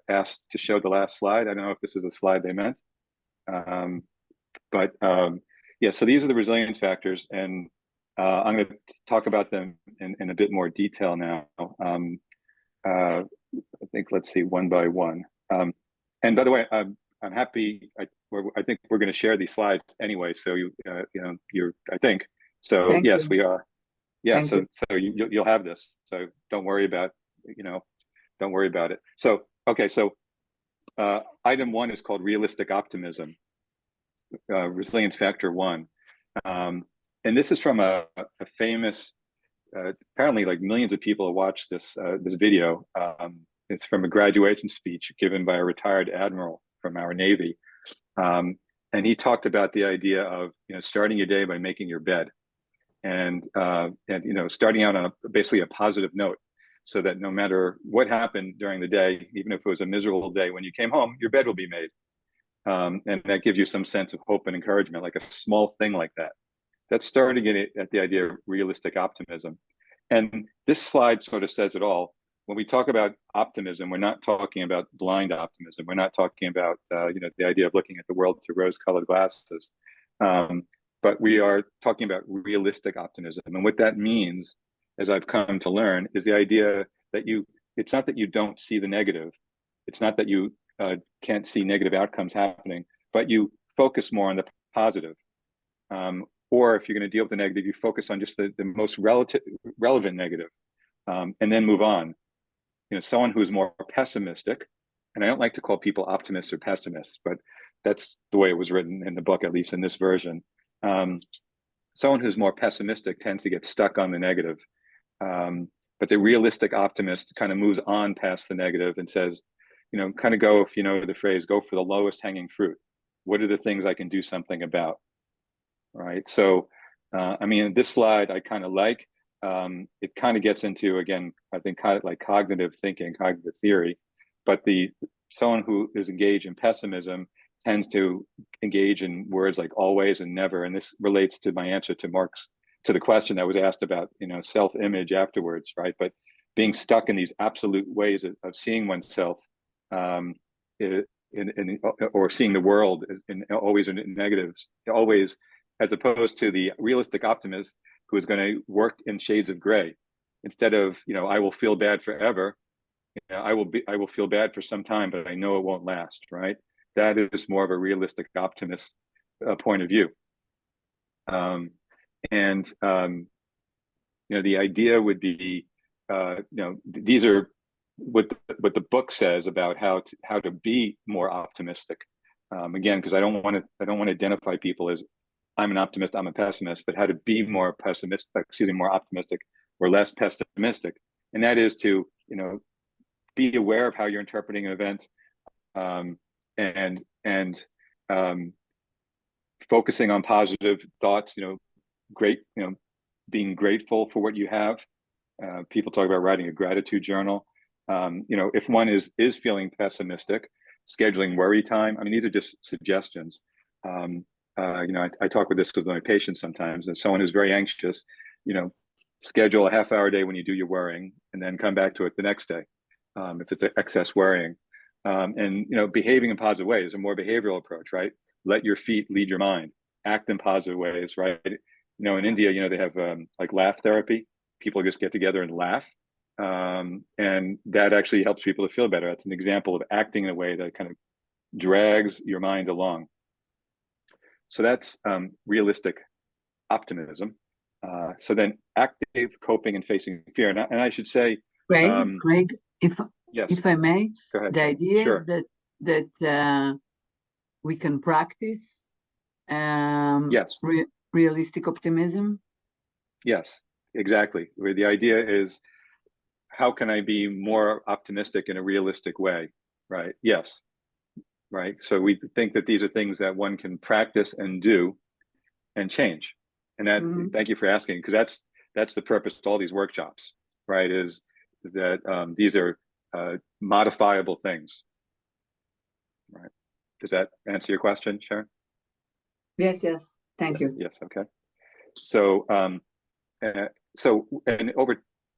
asked to show the last slide. I don't know if this is a slide they meant. Yeah, so these are the resilience factors, and I'm going to talk about them in a bit more detail now. I think, let's see, one by one. And by the way, I'm happy. I think we're going to share these slides anyway. So I think so. Thank yes, you. we are. Yeah. Thank So you'll have this. So don't worry about it. So okay. So item 1 is called realistic optimism. Resilience factor 1, and this is from a famous. Apparently, like millions of people have watched this video. It's from a graduation speech given by a retired admiral from our Navy, and he talked about the idea of starting your day by making your bed, and starting out on basically a positive note, so that no matter what happened during the day, even if it was a miserable day, when you came home, your bed will be made. And that gives you some sense of hope and encouragement, like a small thing like that. That's starting at the idea of realistic optimism. And this slide sort of says it all. When we talk about optimism, we're not talking about blind optimism. We're not talking about the idea of looking at the world through rose-colored glasses. But we are talking about realistic optimism. And what that means, as I've come to learn, is the idea that it's not that you don't see the negative. It's not that you can't see negative outcomes happening, but you focus more on the positive. Or if you're going to deal with the negative, you focus on just the most relevant negative, and then move on. Someone who's more pessimistic, and I don't like to call people optimists or pessimists, but that's the way it was written in the book, at least in this version. Someone who's more pessimistic tends to get stuck on the negative. But the realistic optimist kind of moves on past the negative and says, kind of go, if you know the phrase, go for the lowest hanging fruit. What are the things I can do something about? Right. So, this slide I kind of like. It kind of gets into, again, I think kind of like cognitive thinking, cognitive theory. But someone who is engaged in pessimism tends to engage in words like always and never. And this relates to my answer to the question that was asked about, self-image afterwards, right? But being stuck in these absolute ways of seeing oneself, or seeing the world always in negatives, always, as opposed to the realistic optimist who is going to work in shades of gray. Instead of, I will feel bad forever, I will feel bad for some time, but I know it won't last, right? That is more of a realistic optimist point of view. The idea would be, these are what the book says about how to be more optimistic. Again, because I don't want to identify people as I'm an optimist, I'm a pessimist, but how to be more more optimistic or less pessimistic. And that is to, be aware of how you're interpreting an event, and focusing on positive thoughts, being grateful for what you have. People talk about writing a gratitude journal. If one is feeling pessimistic, scheduling worry time. I mean, these are just suggestions. I talk with this with my patients sometimes. And someone who's very anxious, schedule a half-hour a day when you do your worrying, and then come back to it the next day if it's excess worrying. And behaving in positive ways, a more behavioral approach, right? Let your feet lead your mind. Act in positive ways, right? In India, they have like laugh therapy. People just get together and laugh. And that actually helps people to feel better. That's an example of acting in a way that kind of drags your mind along. So that's realistic optimism. So then active coping and facing fear. And I should say, Craig, yes, if I may, go ahead. the idea Sure. is that we can practice yes, realistic optimism. Yes, exactly. Where the idea is, how can I be more optimistic in a realistic way, right? Yes, right. So we think that these are things that one can practice and do and change. And that, thank you for asking, because that's the purpose of all these workshops, right? Is that these are modifiable things, right? Does that answer your question, Sharon? Yes, thank you. Yes, okay. So,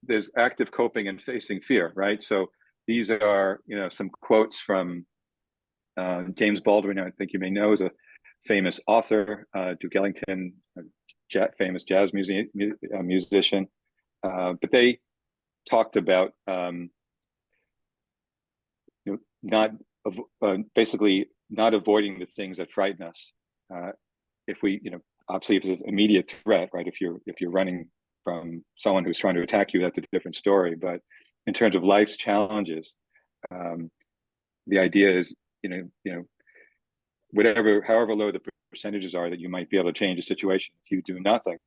there's active coping and facing fear, right? So these are, some quotes from James Baldwin, I think you may know, is a famous author, Duke Ellington, famous jazz musician. But they talked about basically not avoiding the things that frighten us. If we, obviously, if it's an immediate threat, right? If you're running from someone who's trying to attack you, that's a different story. But in terms of life's challenges, the idea is, however low the percentages are that you might be able to change a situation, if you do nothing,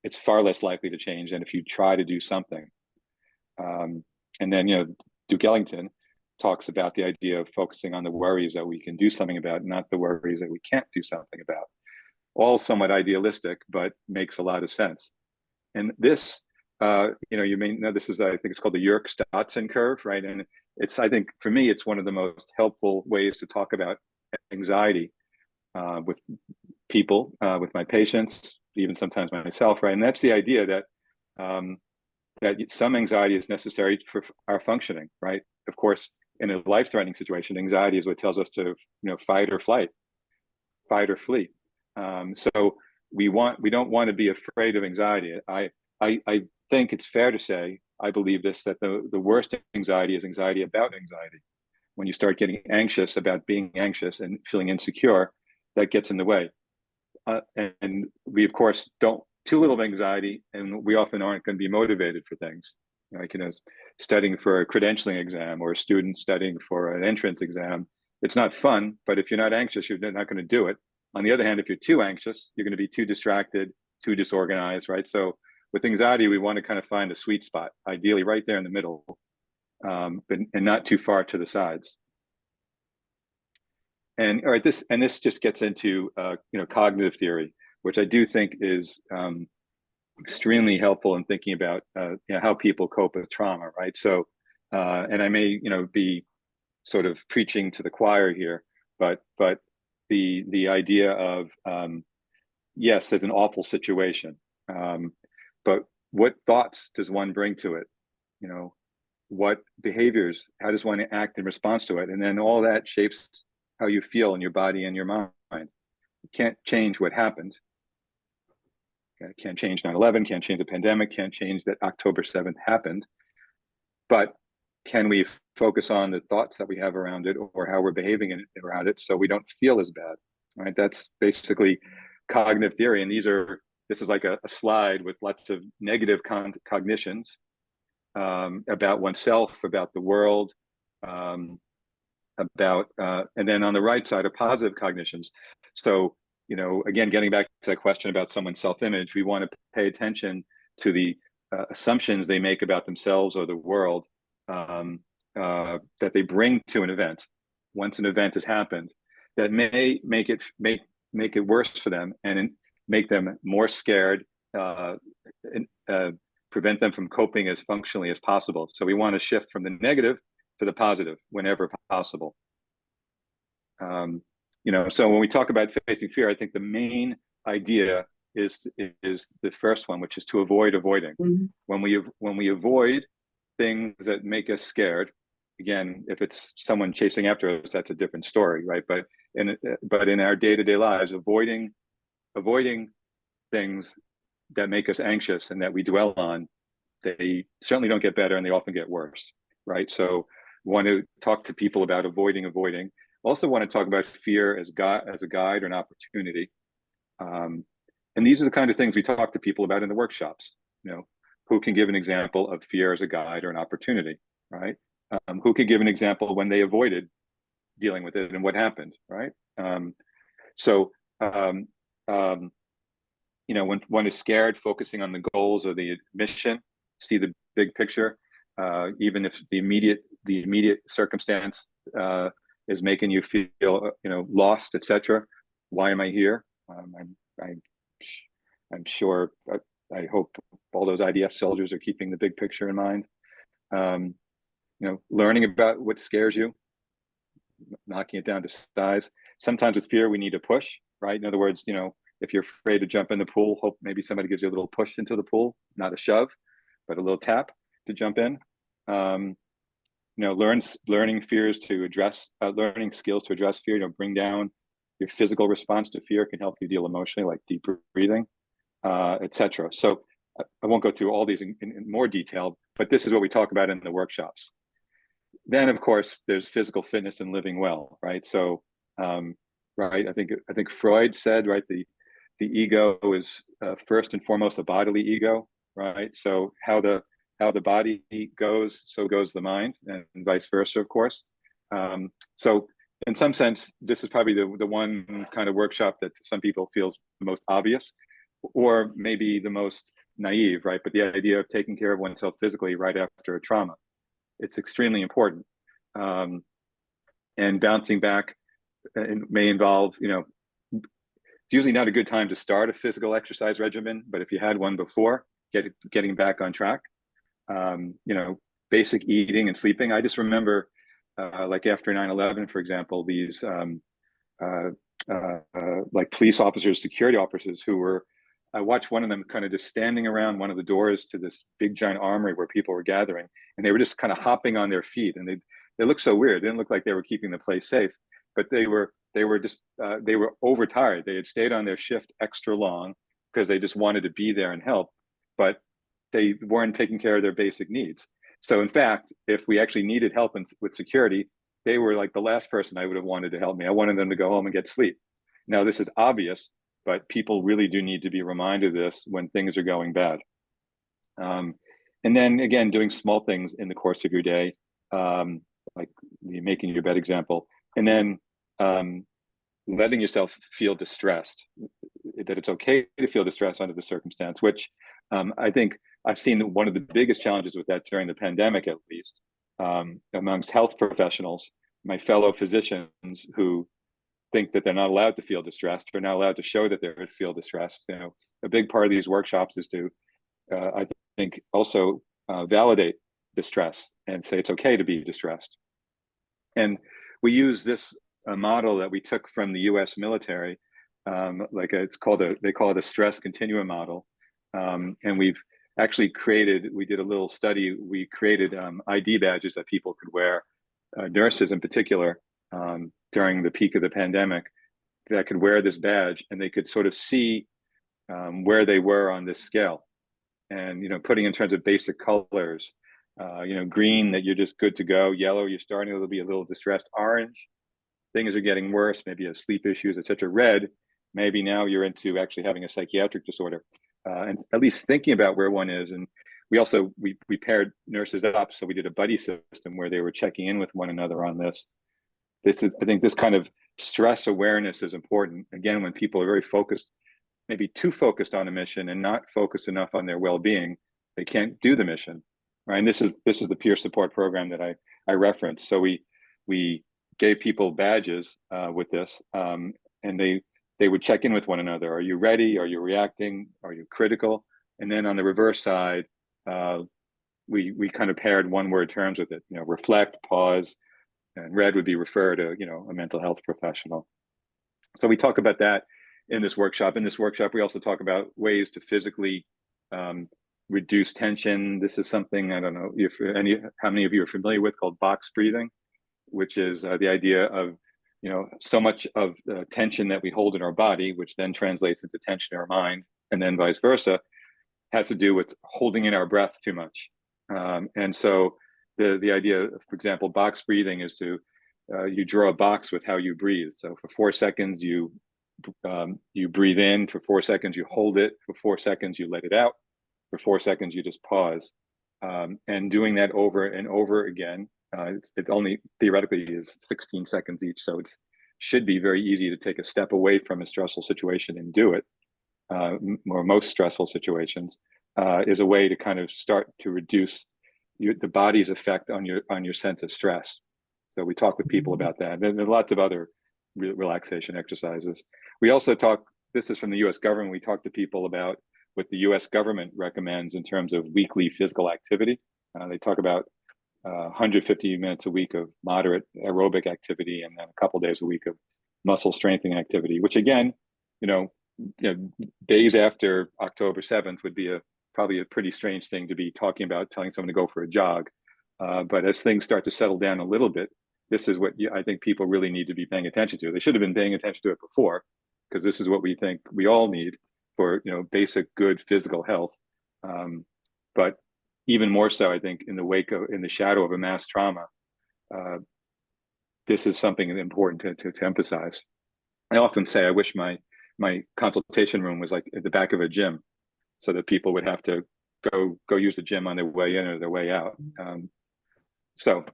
it's far less likely to change than if you try to do something. And then, Duke Ellington talks about the idea of focusing on the worries that we can do something about, not the worries that we can't do something about. All somewhat idealistic, but makes a lot of sense. And this, you may know, this is, I think it's called the Yerkes-Dodson curve, right? And it's, I think, for me, it's one of the most helpful ways to talk about anxiety with people, with my patients, even sometimes myself, right? And that's the idea that that some anxiety is necessary for our functioning, right? Of course, in a life-threatening situation, anxiety is what tells us to, fight or flight, fight or flee. So we don't want to be afraid of anxiety. I think it's fair to say, I believe this, that the worst anxiety is anxiety about anxiety. When you start getting anxious about being anxious and feeling insecure, that gets in the way. And we, of course, don't, too little of anxiety, and we often aren't going to be motivated for things. Like, studying for a credentialing exam or a student studying for an entrance exam. It's not fun, but if you're not anxious, you're not going to do it. On the other hand, if you're too anxious, you're going to be too distracted, too disorganized, right? So with anxiety, we want to kind of find a sweet spot, ideally right there in the middle, but not too far to the sides. And all right, this just gets into cognitive theory, which I do think is extremely helpful in thinking about how people cope with trauma, right? So, and I may be sort of preaching to the choir here, but the idea of yes, there's an awful situation, but what thoughts does one bring to it? What behaviors? How does one act in response to it? And then all that shapes how you feel in your body and your mind. You can't change what happened. Can't change 9/11, can't change the pandemic, can't change that October 7th happened. But can we focus on the thoughts that we have around it, or how we're behaving around it, so we don't feel as bad, right? That's basically cognitive theory. And this is like a slide with lots of negative cognitions about oneself, about the world, and then on the right side are positive cognitions. So, again, getting back to that question about someone's self-image, we want to pay attention to the assumptions they make about themselves or the world that they bring to an event once an event has happened, that may make make it worse for them and make them more scared, prevent them from coping as functionally as possible. So we want to shift from the negative to the positive whenever possible. So when we talk about facing fear, I think the main idea is the first one, which is to avoid avoiding. Mm-hmm. When we avoid things that make us scared, again, if it's someone chasing after us, that's a different story, right? But in our day-to-day lives, avoiding things that make us anxious and that we dwell on, they certainly don't get better and they often get worse, right? So want to talk to people about avoiding. Also want to talk about fear as a guide or an opportunity. And these are the kind of things we talk to people about in the workshops. Who can give an example of fear as a guide or an opportunity, right? Who could give an example when they avoided dealing with it and what happened, right? When one is scared, focusing on the goals or the mission, see the big picture, even if the immediate circumstance is making you feel, lost, etc. Why am I here? I'm sure. I hope all those IDF soldiers are keeping the big picture in mind. Learning about what scares you, knocking it down to size. Sometimes with fear, we need a push, right? In other words, if you're afraid to jump in the pool, hope maybe somebody gives you a little push into the pool, not a shove, but a little tap to jump in. Learning skills to address fear, bring down your physical response to fear can help you deal emotionally, like deep breathing, etc. So I won't go through all these in more detail, but this is what we talk about in the workshops. Then, of course, there's physical fitness and living well, right? So, right, I think Freud said, right, the ego is first and foremost a bodily ego, right? So how the body goes, so goes the mind, and vice versa, of course. So in some sense, this is probably the one kind of workshop that some people feels the most obvious, or maybe the most naive, right? But the idea of taking care of oneself physically right after a trauma, it's extremely important. And bouncing back may involve, it's usually not a good time to start a physical exercise regimen, but if you had one before, getting back on track. Basic eating and sleeping. I just remember, like after 9/11, for example, these like police officers, security officers who were, I watched one of them kind of just standing around one of the doors to this big giant armory where people were gathering, and they were just kind of hopping on their feet, and they looked so weird. They didn't look like they were keeping the place safe, but they were overtired. They had stayed on their shift extra long because they just wanted to be there and help, but they weren't taking care of their basic needs. So in fact, if we actually needed help with security, they were like the last person I would have wanted to help me. I wanted them to go home and get sleep. Now, this is obvious, but people really do need to be reminded of this when things are going bad. And then again, doing small things in the course of your day, like making your bed example, and then letting yourself feel distressed, that it's okay to feel distressed under the circumstance, which I think I've seen one of the biggest challenges with that during the pandemic, at least, amongst health professionals, my fellow physicians who think that they're not allowed to feel distressed, or not allowed to show that they feel distressed. A big part of these workshops is to, I think, also validate distress and say it's okay to be distressed. And we use this model that we took from the U.S. military, they call it a stress continuum model, and we've actually we did a little study. We created ID badges that people could wear, nurses in particular, during the peak of the pandemic, that could wear this badge, and they could sort of see where they were on this scale. And, putting in terms of basic colors, green, that you're just good to go. Yellow, you're starting to be a little distressed. Orange, things are getting worse. Maybe you have sleep issues, etc. Red, maybe now you're into actually having a psychiatric disorder. And at least thinking about where one is. And we paired nurses up, so we did a buddy system where they were checking in with one another on this. I think this kind of stress awareness is important. Again, when people are very focused, maybe too focused on a mission and not focused enough on their well-being, they can't do the mission, right? And this is the peer support program that I referenced. So we gave people badges with this, and they would check in with one another. Are you ready? Are you reacting? Are you critical? And then on the reverse side, we kind of paired one-word terms with it. Reflect, pause, and red would be refer to a mental health professional. So we talk about that in this workshop. In this workshop, we also talk about ways to physically reduce tension. This is something, I don't know how many of you are familiar with, called box breathing, which is the idea of so much of the tension that we hold in our body, which then translates into tension in our mind, and then vice versa, has to do with holding in our breath too much. And so the idea, for example, box breathing is to you draw a box with how you breathe. So for 4 seconds, you breathe in. For 4 seconds, you hold it. For 4 seconds, you let it out. For 4 seconds, you just pause. And doing that over and over again, it only theoretically is 16 seconds each. So it should be very easy to take a step away from a stressful situation and do it. Or most stressful situations is a way to kind of start to reduce the body's effect on your sense of stress. So we talk with people about that. And there are lots of other relaxation exercises. We also talk, this is from the US government, we talk to people about what the US government recommends in terms of weekly physical activity. They talk about 150 minutes a week of moderate aerobic activity, and then a couple days a week of muscle strengthening activity, which again, days after October 7th would be probably a pretty strange thing to be talking about, telling someone to go for a jog. But as things start to settle down a little bit, this is what I think people really need to be paying attention to. They should have been paying attention to it before, because this is what we think we all need for basic good physical health. But even more so, I think, in the shadow of a mass trauma, this is something important to emphasize. I often say I wish my consultation room was like at the back of a gym, so that people would have to go use the gym on their way in or their way out. So,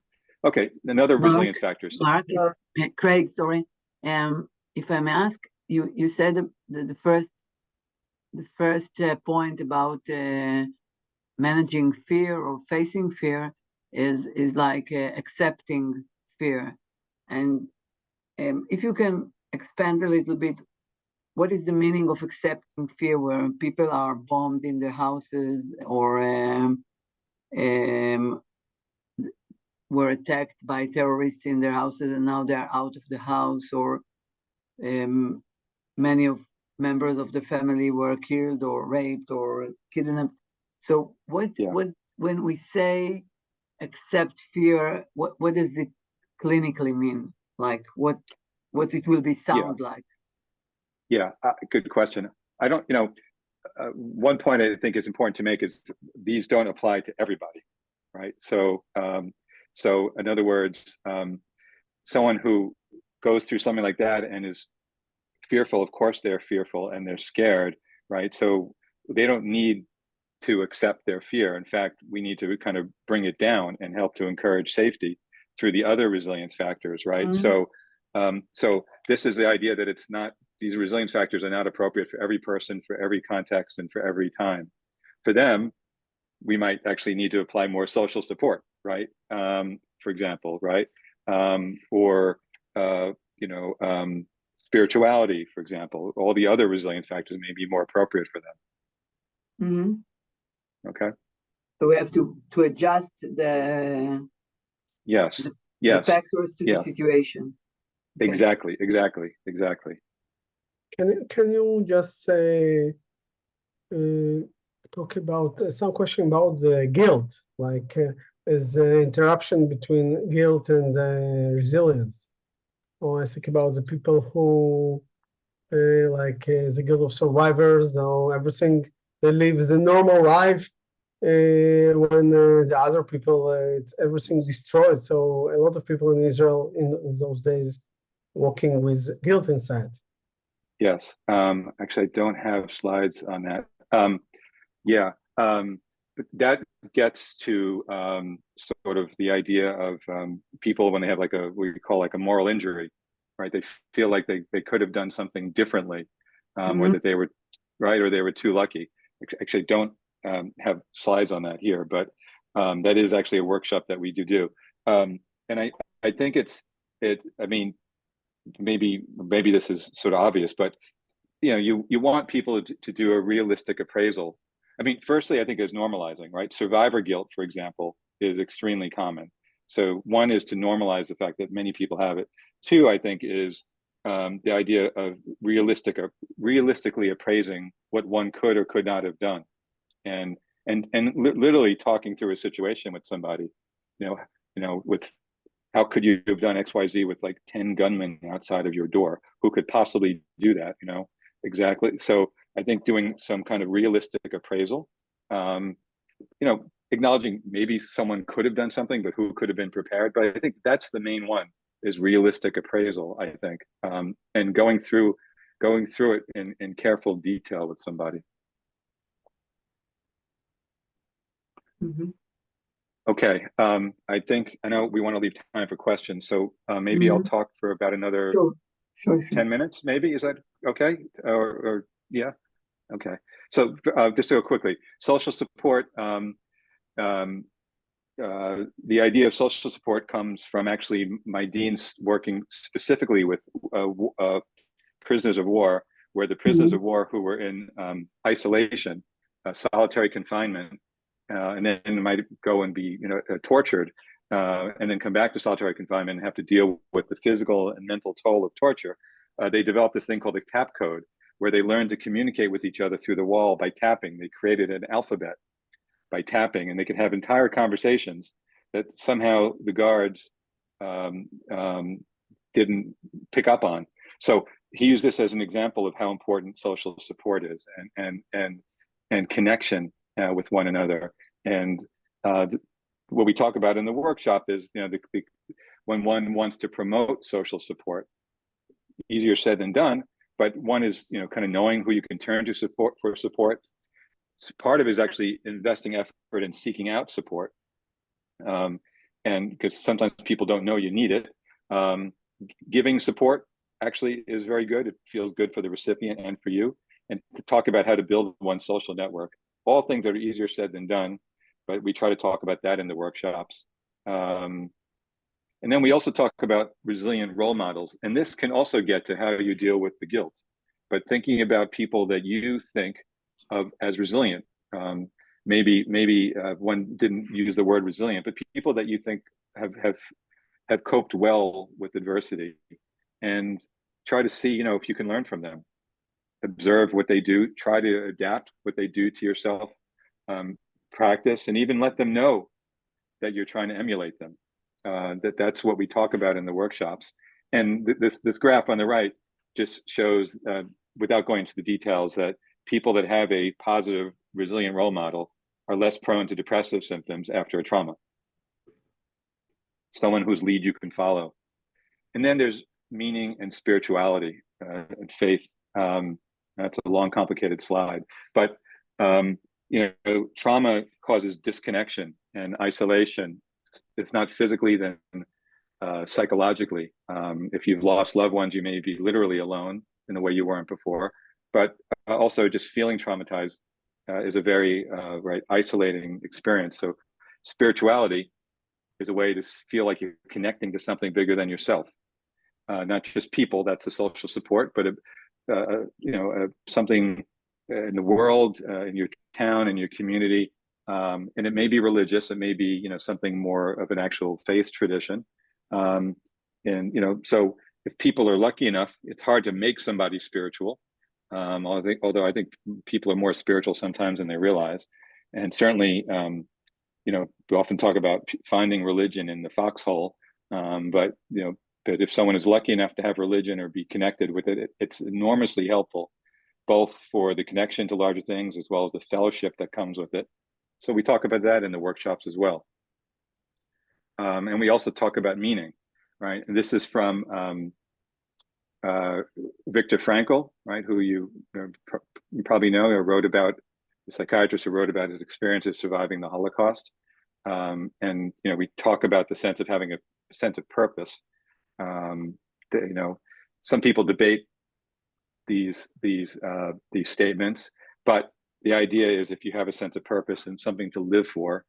okay, another resilience factor. Craig, sorry. If I may ask, you said the first point about managing fear or facing fear is like accepting fear. And if you can expand a little bit, what is the meaning of accepting fear, where people are bombed in their houses or were attacked by terrorists in their houses and now they're out of the house, or many of members of the family were killed or raped or kidnapped? So what when we say accept fear, what does it clinically mean? Like what it will be sound like? Yeah, good question. I don't, one point I think is important to make is these don't apply to everybody, right? So, in other words, someone who goes through something like that and is fearful, of course they're fearful and they're scared, right? So they don't need to accept their fear. In fact, we need to kind of bring it down and help to encourage safety through the other resilience factors, right? Mm-hmm. So this is the idea that these resilience factors are not appropriate for every person, for every context, and for every time. For them, we might actually need to apply more social support, right? For example, right? Or spirituality, for example. All the other resilience factors may be more appropriate for them. Mm-hmm. Okay. So we have to adjust the the factors to the situation. Okay. Exactly. Can you just say talk about some question about the guilt, like is the interruption between guilt and resilience? Or I think about the people who the guilt of survivors, or everything they live is a normal life, when the other people it's everything destroyed. So a lot of people in Israel in those days walking with guilt inside. Yes. Actually, I don't have slides on that. But that gets to sort of the idea of people when they have what we call like a moral injury, right? They feel like they could have done something differently, or that they were right, or they were too lucky. Actually, don't have slides on that here, but that is actually a workshop that we do. And I think maybe this is sort of obvious, but you want people to do a realistic appraisal. I mean, firstly, I think is normalizing, right? Survivor guilt, for example, is extremely common. So one is to normalize the fact that many people have it. Two, I think, is the idea of realistically appraising what one could or could not have done, and literally talking through a situation with somebody, with how could you have done XYZ with like 10 gunmen outside of your door? Who could possibly do that? Exactly. So I think doing some kind of realistic appraisal, acknowledging maybe someone could have done something, but who could have been prepared. But I think that's the main one, is realistic appraisal, I think, and going through it in careful detail with somebody. Mm-hmm. Okay, I know we want to leave time for questions, so maybe I'll talk for about another Sure. 10 minutes, maybe. Is that okay? Or yeah, okay. So just to go quickly, social support. The idea of social support comes from actually my deans working specifically with prisoners of war, where the prisoners of war who were in isolation, solitary confinement, and then might go and be tortured, and then come back to solitary confinement and have to deal with the physical and mental toll of torture. They developed this thing called the tap code, where they learned to communicate with each other through the wall by tapping. They created an alphabet by tapping, and they could have entire conversations that somehow the guards didn't pick up on. So he used this as an example of how important social support is, and connection with one another. And what we talk about in the workshop is, when one wants to promote social support, easier said than done, but one is, kind of knowing who you can turn to for support. So part of it is actually investing effort in seeking out support. And because sometimes people don't know you need it. Giving support actually is very good. It feels good for the recipient and for you. And to talk about how to build one's social network, all things that are easier said than done, but we try to talk about that in the workshops. And then we also talk about resilient role models. And this can also get to how you deal with the guilt, but thinking about people that you think of as resilient. Maybe one didn't use the word resilient, but people that you think have coped well with adversity, and try to see, if you can learn from them. Observe what they do, try to adapt what they do to yourself, practice, and even let them know that you're trying to emulate them. That's what we talk about in the workshops. And this graph on the right just shows, without going into the details, that people that have a positive, resilient role model are less prone to depressive symptoms after a trauma. Someone whose lead you can follow. And then there's meaning and spirituality and faith. That's a long, complicated slide. But trauma causes disconnection and isolation, if not physically, then psychologically. If you've lost loved ones, you may be literally alone in the way you weren't before. But also just feeling traumatized is a very isolating experience. So spirituality is a way to feel like you're connecting to something bigger than yourself. Not just people, that's the social support, but something in the world, in your town, in your community. And it may be religious, it may be, something more of an actual faith tradition. So if people are lucky enough, it's hard to make somebody spiritual. Although I think people are more spiritual sometimes than they realize. And certainly, we often talk about finding religion in the foxhole, but if someone is lucky enough to have religion or be connected with it, it's enormously helpful, both for the connection to larger things as well as the fellowship that comes with it. So we talk about that in the workshops as well. And we also talk about meaning, right? And this is from Viktor Frankl, right? Who you probably know, or wrote about, the psychiatrist who wrote about his experiences surviving the Holocaust. And we talk about the sense of having a sense of purpose. Some people debate these statements, but the idea is, if you have a sense of purpose and something to live for,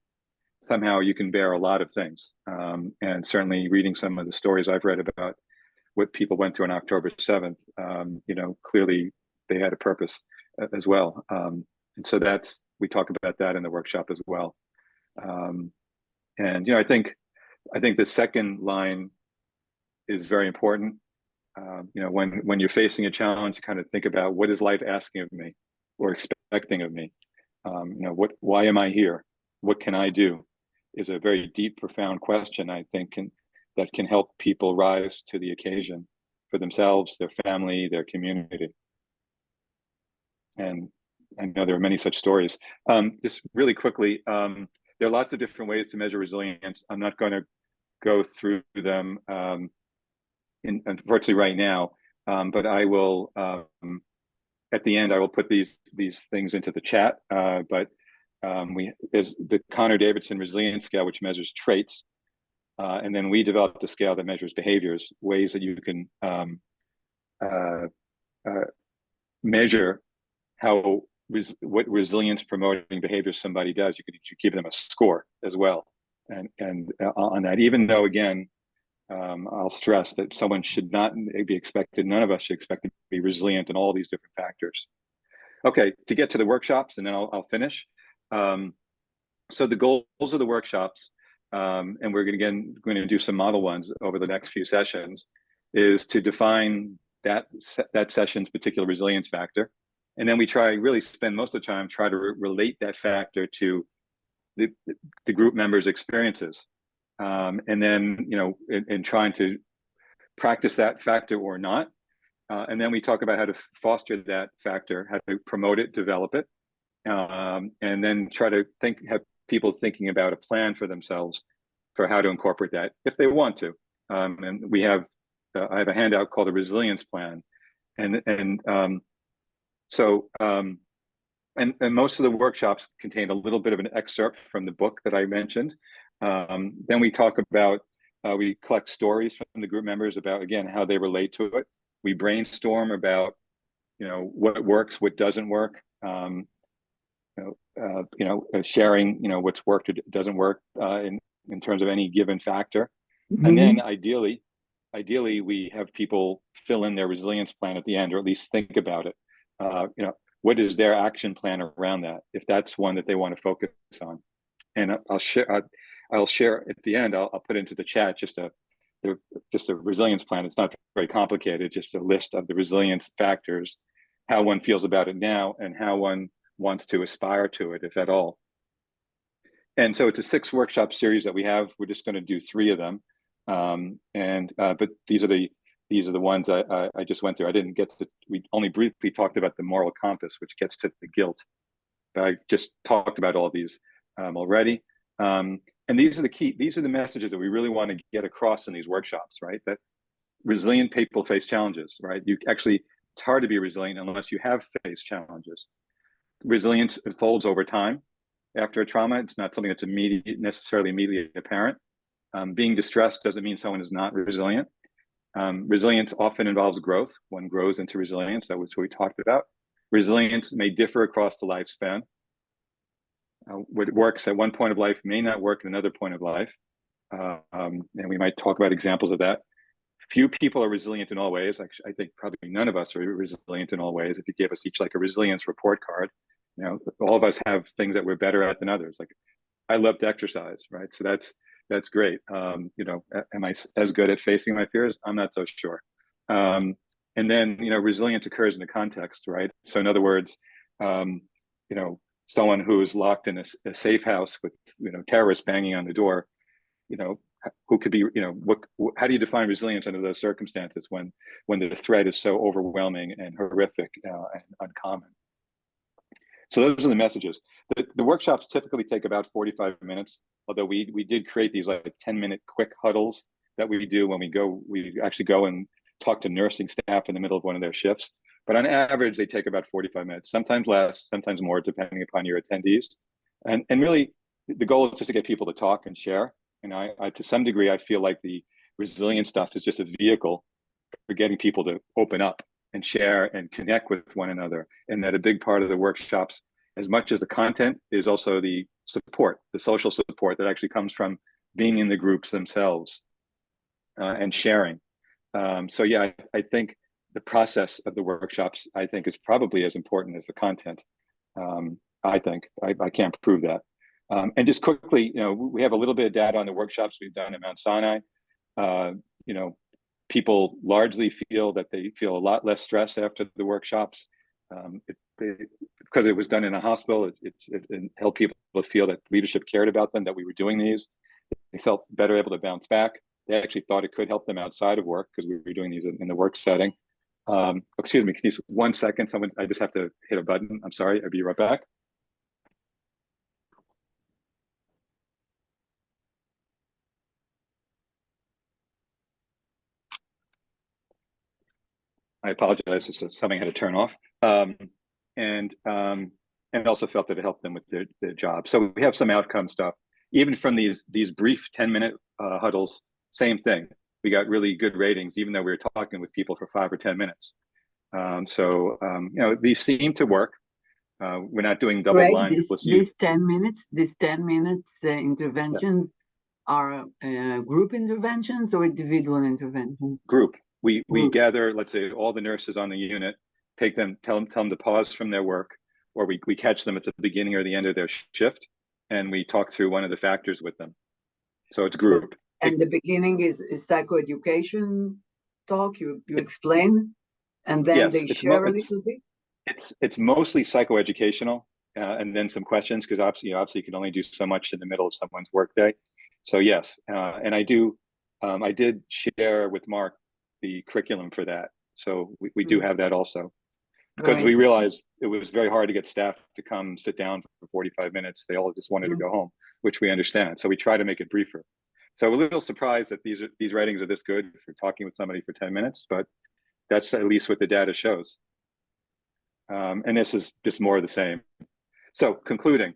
somehow you can bear a lot of things. And certainly reading some of the stories I've read about what people went through on October 7th, clearly they had a purpose as well. And so we talk about that in the workshop as well. And I think the second line is very important. When you're facing a challenge, you kind of think about, what is life asking of me or expecting of me? Why am I here? What can I do? Is a very deep, profound question, I think, that can help people rise to the occasion for themselves, their family, their community. And I know there are many such stories. Just really quickly, there are lots of different ways to measure resilience. I'm not going to go through them unfortunately right now, but I will, at the end, I will put these things into the chat. But there's the Connor Davidson Resilience Scale, which measures traits. And then we developed a scale that measures behaviors, ways that you can measure what resilience promoting behavior somebody does. You could give them a score as well. And on that, even though, again, I'll stress that someone should not be expected, none of us should expect to be resilient in all these different factors. Okay, to get to the workshops, and then I'll finish. So the goals of the workshops, and we're going to do some model ones over the next few sessions, is to define that session's particular resilience factor. And then we really spend most of the time try to relate that factor to the group members' experiences. And then, in trying to practice that factor or not. And then we talk about how to foster that factor, how to promote it, develop it, and then try to have people thinking about a plan for themselves for how to incorporate that if they want to. And we have, I have a handout called a resilience plan. And most of the workshops contain a little bit of an excerpt from the book that I mentioned. Then we talk about, we collect stories from the group members about, again, how they relate to it. We brainstorm about, what works, what doesn't work, sharing, what's worked or doesn't work in terms of any given factor. Mm-hmm. And then ideally, we have people fill in their resilience plan at the end, or at least think about it. What is their action plan around that, if that's one that they want to focus on. And I'll share at the end, I'll put into the chat just a resilience plan. It's not very complicated, just a list of the resilience factors, how one feels about it now, and how one wants to aspire to it, if at all. And so it's a 6-workshop series that we have. We're just going to do 3 of them. But these are the ones I just went through. I didn't get to, we only briefly talked about the moral compass, which gets to the guilt. But I just talked about all these already. And these are the messages that we really want to get across in these workshops, right? That resilient people face challenges, right? It's hard to be resilient unless you have faced challenges. Resilience unfolds over time. After a trauma, it's not something that's necessarily immediately apparent. Being distressed doesn't mean someone is not resilient. Resilience often involves growth. One grows into resilience. That was what we talked about. Resilience may differ across the lifespan. What works at one point of life may not work at another point of life. And we might talk about examples of that. Few people are resilient in all ways. Actually, I think probably none of us are resilient in all ways. If you gave us each like a resilience report card, all of us have things that we're better at than others. Like, I love to exercise, right? So that's great. Am I as good at facing my fears? I'm not so sure. And then, resilience occurs in the context, right? So in other words, someone who's locked in a safe house with, terrorists banging on the door, who could be, how do you define resilience under those circumstances when the threat is so overwhelming and horrific and uncommon? So those are the messages. The workshops typically take about 45 minutes, although we did create these like 10-minute quick huddles that we do when we actually go and talk to nursing staff in the middle of one of their shifts. But on average, they take about 45 minutes, sometimes less, sometimes more, depending upon your attendees. And really, the goal is just to get people to talk and share. And I to some degree, I feel like the resilience stuff is just a vehicle for getting people to open up and share and connect with one another. And that a big part of the workshops, as much as the content, is also the support, the social support that actually comes from being in the groups themselves and sharing. So yeah, I think the process of the workshops, I think, is probably as important as the content. I think I can't prove that. And just quickly, we have a little bit of data on the workshops we've done at Mount Sinai. People largely feel that they feel a lot less stress after the workshops. Because it was done in a hospital, it helped people feel that leadership cared about them, that we were doing these. They felt better able to bounce back. They actually thought it could help them outside of work because we were doing these in the work setting. Excuse me, can you 1 second? I just have to hit a button. I'm sorry, I'll be right back. I apologize, it's something I had to turn off. And also felt that it helped them with their job. So we have some outcome stuff. Even from these brief 10-minute huddles, same thing. We got really good ratings, even though we were talking with people for 5 or 10 minutes. These seem to work. We're not doing double-blind. These 10 minutes interventions are group interventions or individual interventions? Group. We gather, let's say, all the nurses on the unit, take them, tell them to pause from their work, or we catch them at the beginning or the end of their shift, and we talk through one of the factors with them. So it's group. And the beginning is psychoeducation talk, you explain, and then they share a little bit? It's mostly psychoeducational, and then some questions, because obviously you can only do so much in the middle of someone's workday. So yes, and I did share with Mark the curriculum for that. So we do have that also. Because we realized it was very hard to get staff to come sit down for 45 minutes. They all just wanted to go home, which we understand. So we try to make it briefer. So we're a little surprised that these ratings are this good for talking with somebody for 10 minutes, but that's at least what the data shows. And this is just more of the same. So concluding,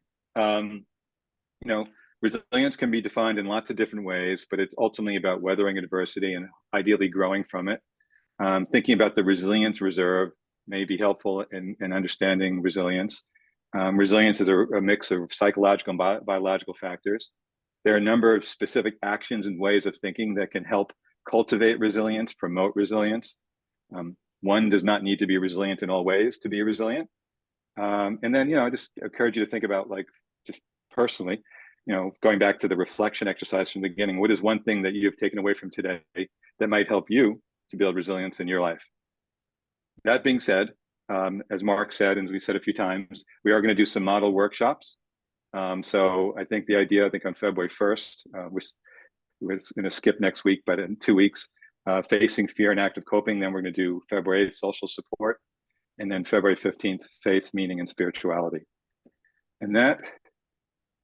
resilience can be defined in lots of different ways, but it's ultimately about weathering adversity and ideally growing from it. Thinking about the resilience reserve may be helpful in understanding resilience. Resilience is a mix of psychological and biological factors. There are a number of specific actions and ways of thinking that can help cultivate resilience, promote resilience. One does not need to be resilient in all ways to be resilient. And then, I just encourage you to think about, like, just personally, going back to the reflection exercise from the beginning, what is one thing that you've taken away from today that might help you to build resilience in your life? That being said, as Mark said, and we said a few times, we are going to do some model workshops. So I think the idea, on February 1st, we're going to skip next week, but in 2 weeks, facing fear and active coping. Then we're going to do February 8th, social support, and then February 15th, faith, meaning, and spirituality. And that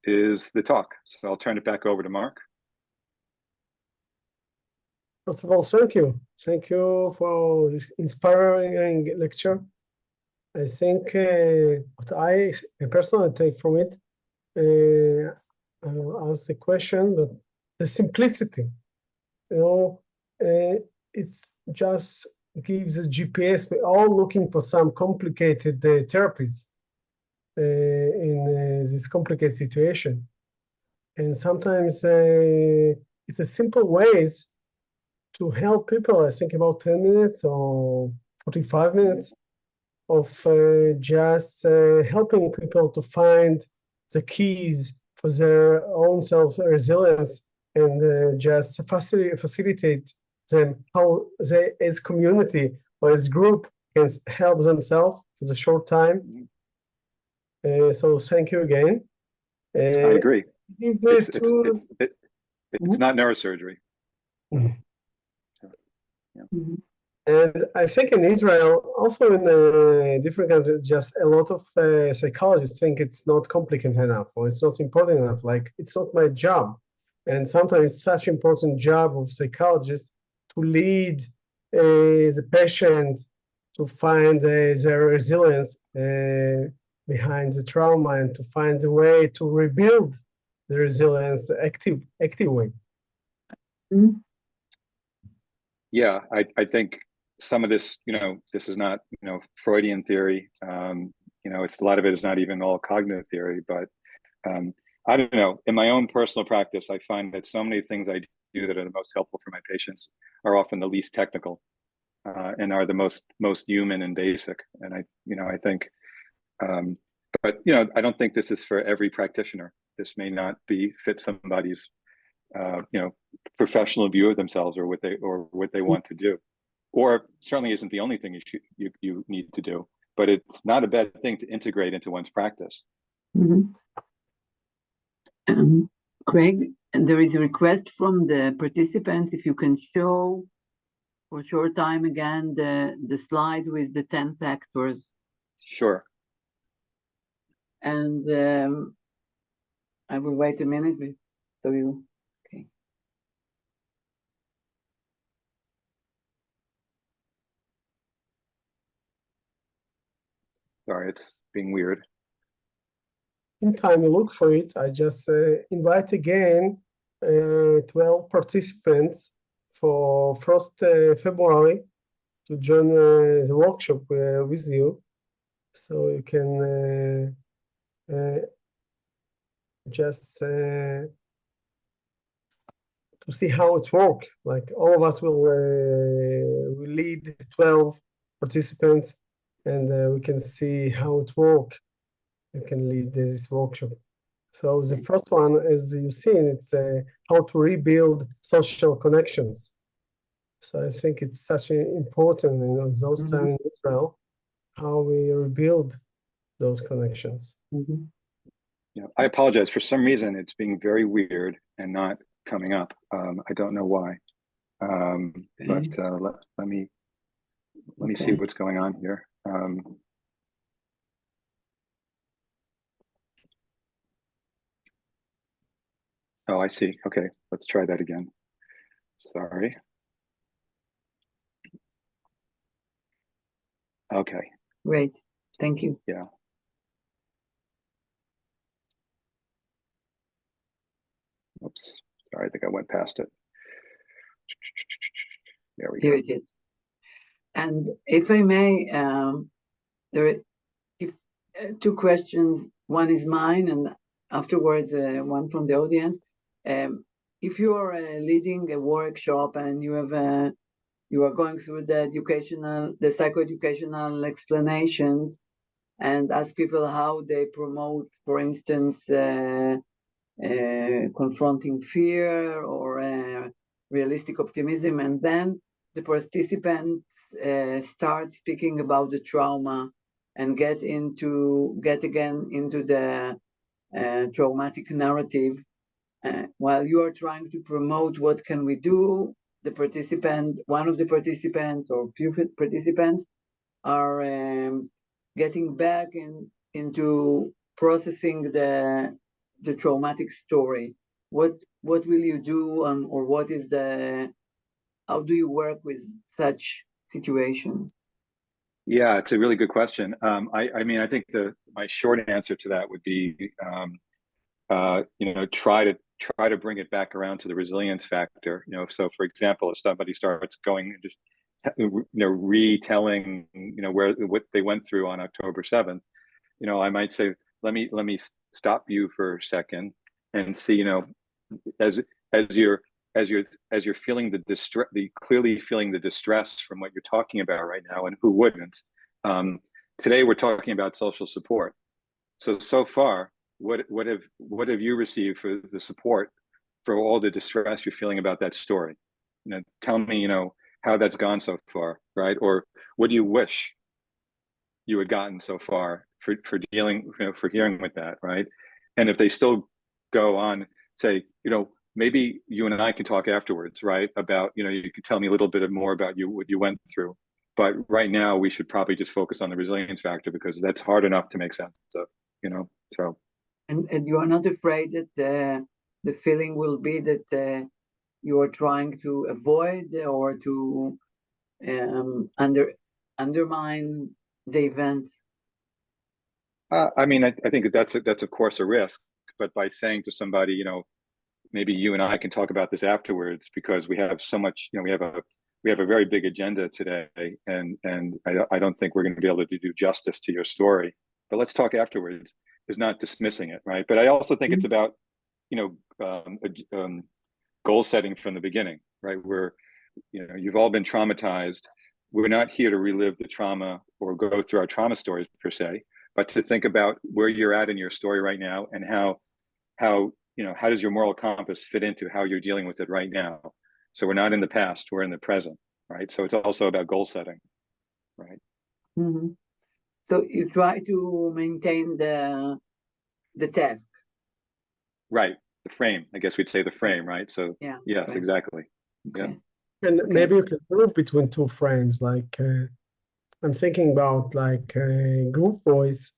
is the talk. So I'll turn it back over to Mark. First of all, thank you. Thank you for this inspiring lecture. I think what I personally take from it, I'll ask the question, but the simplicity, it's just gives a GPS. We're all looking for some complicated therapies in this complicated situation. And sometimes it's a simple ways to help people. I think about 10 minutes or 45 minutes of just helping people to find the keys for their own self-resilience and just facilitate them how they, as community or as group, can help themselves for the short time. So thank you again. I agree. It's not neurosurgery. Mm-hmm. Yeah. Mm-hmm. And I think in Israel, also in different countries, just a lot of psychologists think it's not complicated enough, or it's not important enough, like it's not my job. And sometimes it's such an important job of psychologists to lead the patient to find their resilience behind the trauma and to find a way to rebuild the resilience active way. Mm-hmm. Yeah, I think some of this, this is not, Freudian theory. It's a lot of it is not even all cognitive theory, but I don't know. In my own personal practice, I find that so many things I do that are the most helpful for my patients are often the least technical, and are the most human and basic. And I think, but I don't think this is for every practitioner. This may not fit somebody's professional view of themselves or what they want to do, or certainly isn't the only thing you need to do. But it's not a bad thing to integrate into one's practice. Mm-hmm. Craig, and there is a request from the participants if you can show for a short time again the slide with the 10 factors. Sure. And I will wait a minute so you. Okay. Sorry, it's being weird. In time you look for it, I just invite again 12 participants for 1st February to join the workshop with you, so you can just to see how it works. Like all of us will lead 12 participants, and we can see how it works. You can lead this workshop. So the first one, as you've seen, it's how to rebuild social connections. So I think it's such important in those times in Israel, how we rebuild those connections. Mm-hmm. Yeah, I apologize. For some reason, it's being very weird and not coming up. I don't know why. But let me see what's going on here. Oh, I see. Okay, let's try that again. Sorry. Okay. Great. Thank you. Yeah. Oops. Sorry, I think I went past it. There we go. Here it is. And if I may, there are two questions. One is mine, and afterwards one from the audience. If you are leading a workshop and you have you are going through the psychoeducational explanations, and ask people how they promote, for instance, confronting fear or realistic optimism, and then the participants start speaking about the trauma and get again into the traumatic narrative, while you are trying to promote what can we do, one of the participants or few participants are getting back into processing the traumatic story. What will you do, or how do you work with such situations? Yeah, it's a really good question. I mean, I think my short answer to that would be, try to bring it back around to the resilience factor. So for example, if somebody starts going and just retelling what they went through on October 7th, I might say, let me stop you for a second and see, as you're feeling the distress, clearly feeling the distress from what you're talking about right now, and who wouldn't? Today we're talking about social support. So far, what have you received for the support for all the distress you're feeling about that story? Tell me, how that's gone so far, right? Or what do you wish you had gotten so far for dealing, for hearing with that, right? And if they still go on, say, maybe you and I can talk afterwards, right? About, you can tell me a little bit more about what you went through. But right now we should probably just focus on the resilience factor, because that's hard enough to make sense of, so. And you are not afraid that the feeling will be that you are trying to avoid or to undermine the events? I mean, I think that's of course a risk, but by saying to somebody, maybe you and I can talk about this afterwards, because we have so much, we have a very big agenda today, and I don't think we're going to be able to do justice to your story. But let's talk afterwards, is not dismissing it, right? But I also think it's about, goal setting from the beginning, right? You've all been traumatized. We're not here to relive the trauma or go through our trauma stories per se, but to think about where you're at in your story right now and how does your moral compass fit into how you're dealing with it right now? So we're not in the past, we're in the present, right? So it's also about goal setting, right? Mm-hmm. So you try to maintain the task. Right, the frame, I guess we'd say the frame, right? So yeah, yes, frame. exactly. Okay. Yeah. And maybe you can move between two frames. Like I'm thinking about like group voice,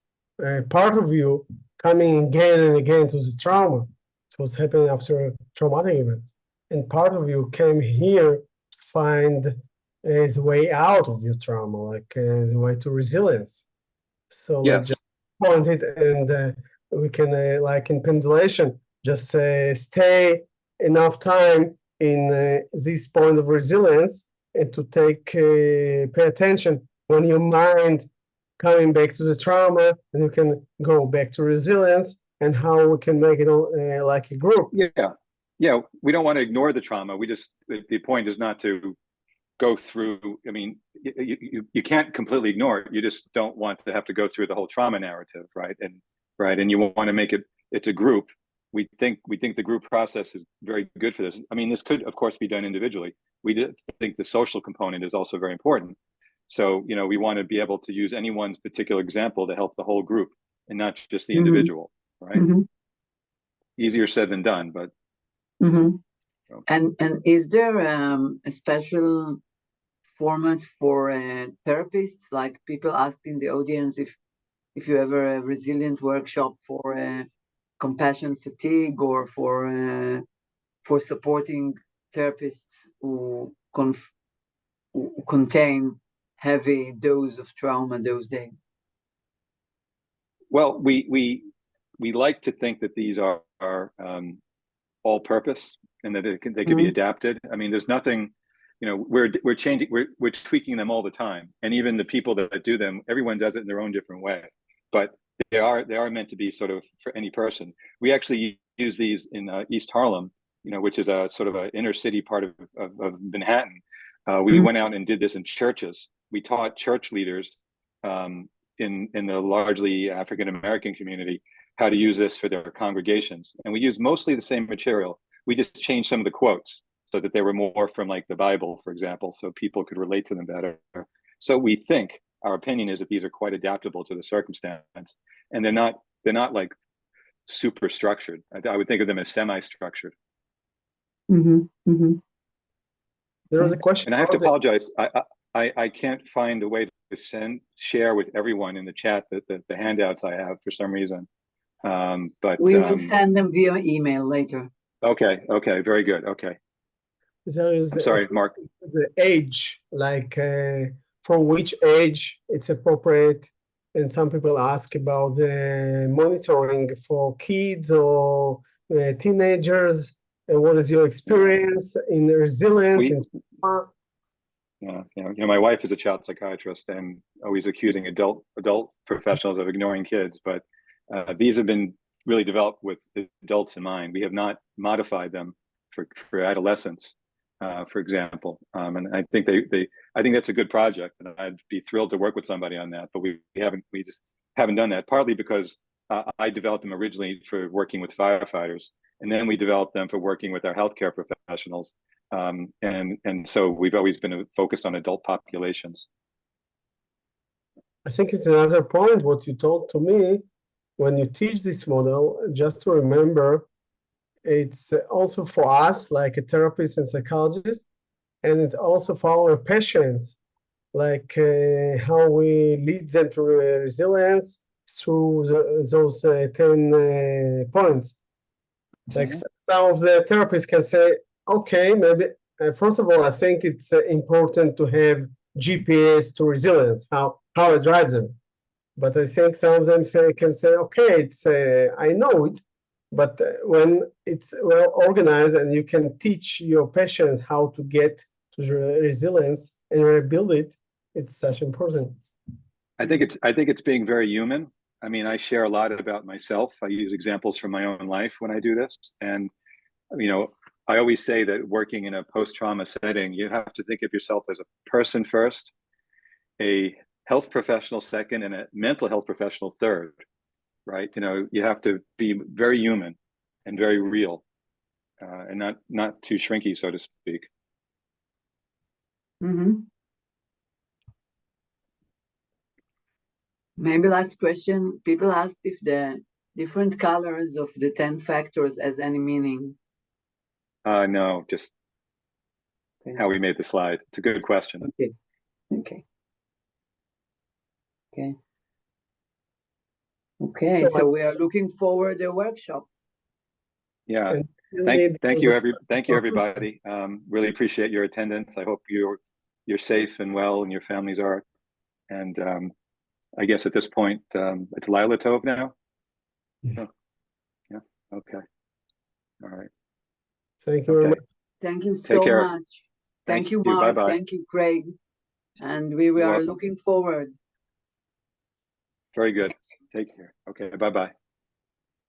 part of you coming again and again to the trauma. It's what's happening after traumatic events. And part of you came here to find the way out of your trauma, like the way to resilience. So like Yes. just point it, and we can like in pendulation, just stay enough time in this point of resilience and to pay attention when your mind coming back to the trauma, and you can go back to resilience and how we can make it like a group. Yeah, we don't want to ignore the trauma. The point is not to go through, I mean, you can't completely ignore it. You just don't want to have to go through the whole trauma narrative, right? And you want to make it's a group. We think the group process is very good for this. I mean, this could, of course, be done individually. We think the social component is also very important. So, we want to be able to use anyone's particular example to help the whole group and not just the individual, right? Mm-hmm. Easier said than done, but. Mm-hmm. And is there a special format for therapists? Like people asked in the audience if you have a resilient workshop for compassion fatigue or for supporting therapists who contain heavy dose of trauma those days. Well, we like to think that these are all purpose and that they can be adapted. I mean, there's nothing, we're changing, we're tweaking them all the time. And even the people that do them, everyone does it in their own different way, but they are meant to be sort of for any person. We actually use these in East Harlem, which is a sort of an inner city part of Manhattan. We went out and did this in churches. We taught church leaders in the largely African-American community how to use this for their congregations. And we used mostly the same material. We just changed some of the quotes so that they were more from like the Bible, for example, so people could relate to them better. So we think, our opinion is that these are quite adaptable to the circumstance, and they're not like super structured. I would think of them as semi-structured. Mm-hmm. Mm-hmm. There was a question. And I have to apologize. I can't find a way to share with everyone in the chat the handouts I have for some reason. But we will send them via email later. Okay, very good. Okay. I'm sorry, Mark. The age, like from which age it's appropriate, and some people ask about the monitoring for kids or teenagers. And what is your experience in resilience? My wife is a child psychiatrist and always accusing adult professionals of ignoring kids, but these have been really developed with adults in mind. We have not modified them for adolescents, for example. And I think I think that's a good project, and I'd be thrilled to work with somebody on that. But we just haven't done that. Partly because I developed them originally for working with firefighters, and then we developed them for working with our healthcare professionals. And so we've always been focused on adult populations. I think it's another point what you told to me when you teach this model, just to remember, it's also for us, like a therapist and psychologist, and it's also for our patients, like how we lead them to resilience through those 10 points. Like some of the therapists can say, okay, maybe, first of all, I think it's important to have GPS to resilience, how it drives them. But I think some of them can say, okay, I know it, but when it's well organized and you can teach your patients how to get to resilience and rebuild it, it's such important. I think it's being very human. I mean, I share a lot about myself. I use examples from my own life when I do this, and I always say that working in a post-trauma setting, you have to think of yourself as a person first, a health professional second, and a mental health professional third, right? You know, you have to be very human and very real, and not too shrinky, so to speak. Mm-hmm. Maybe last question. People asked if the different colors of the 10 factors has any meaning. No, just Okay. how we made the slide. It's a good question. Okay. Okay. Okay. Okay. So we are looking forward to the workshop. Yeah. And Thank you everybody. Really appreciate your attendance. I hope you're safe and well, and your families are. And I guess at this point, it's Lila Tov now. Yeah. Yeah. Okay. All right. Thank you very much. Thank you Take so care. much. Thank you, Mark. Bye-bye. Thank you, Craig. And we You're are welcome. looking forward. Very good. Take care. Okay. Bye-bye.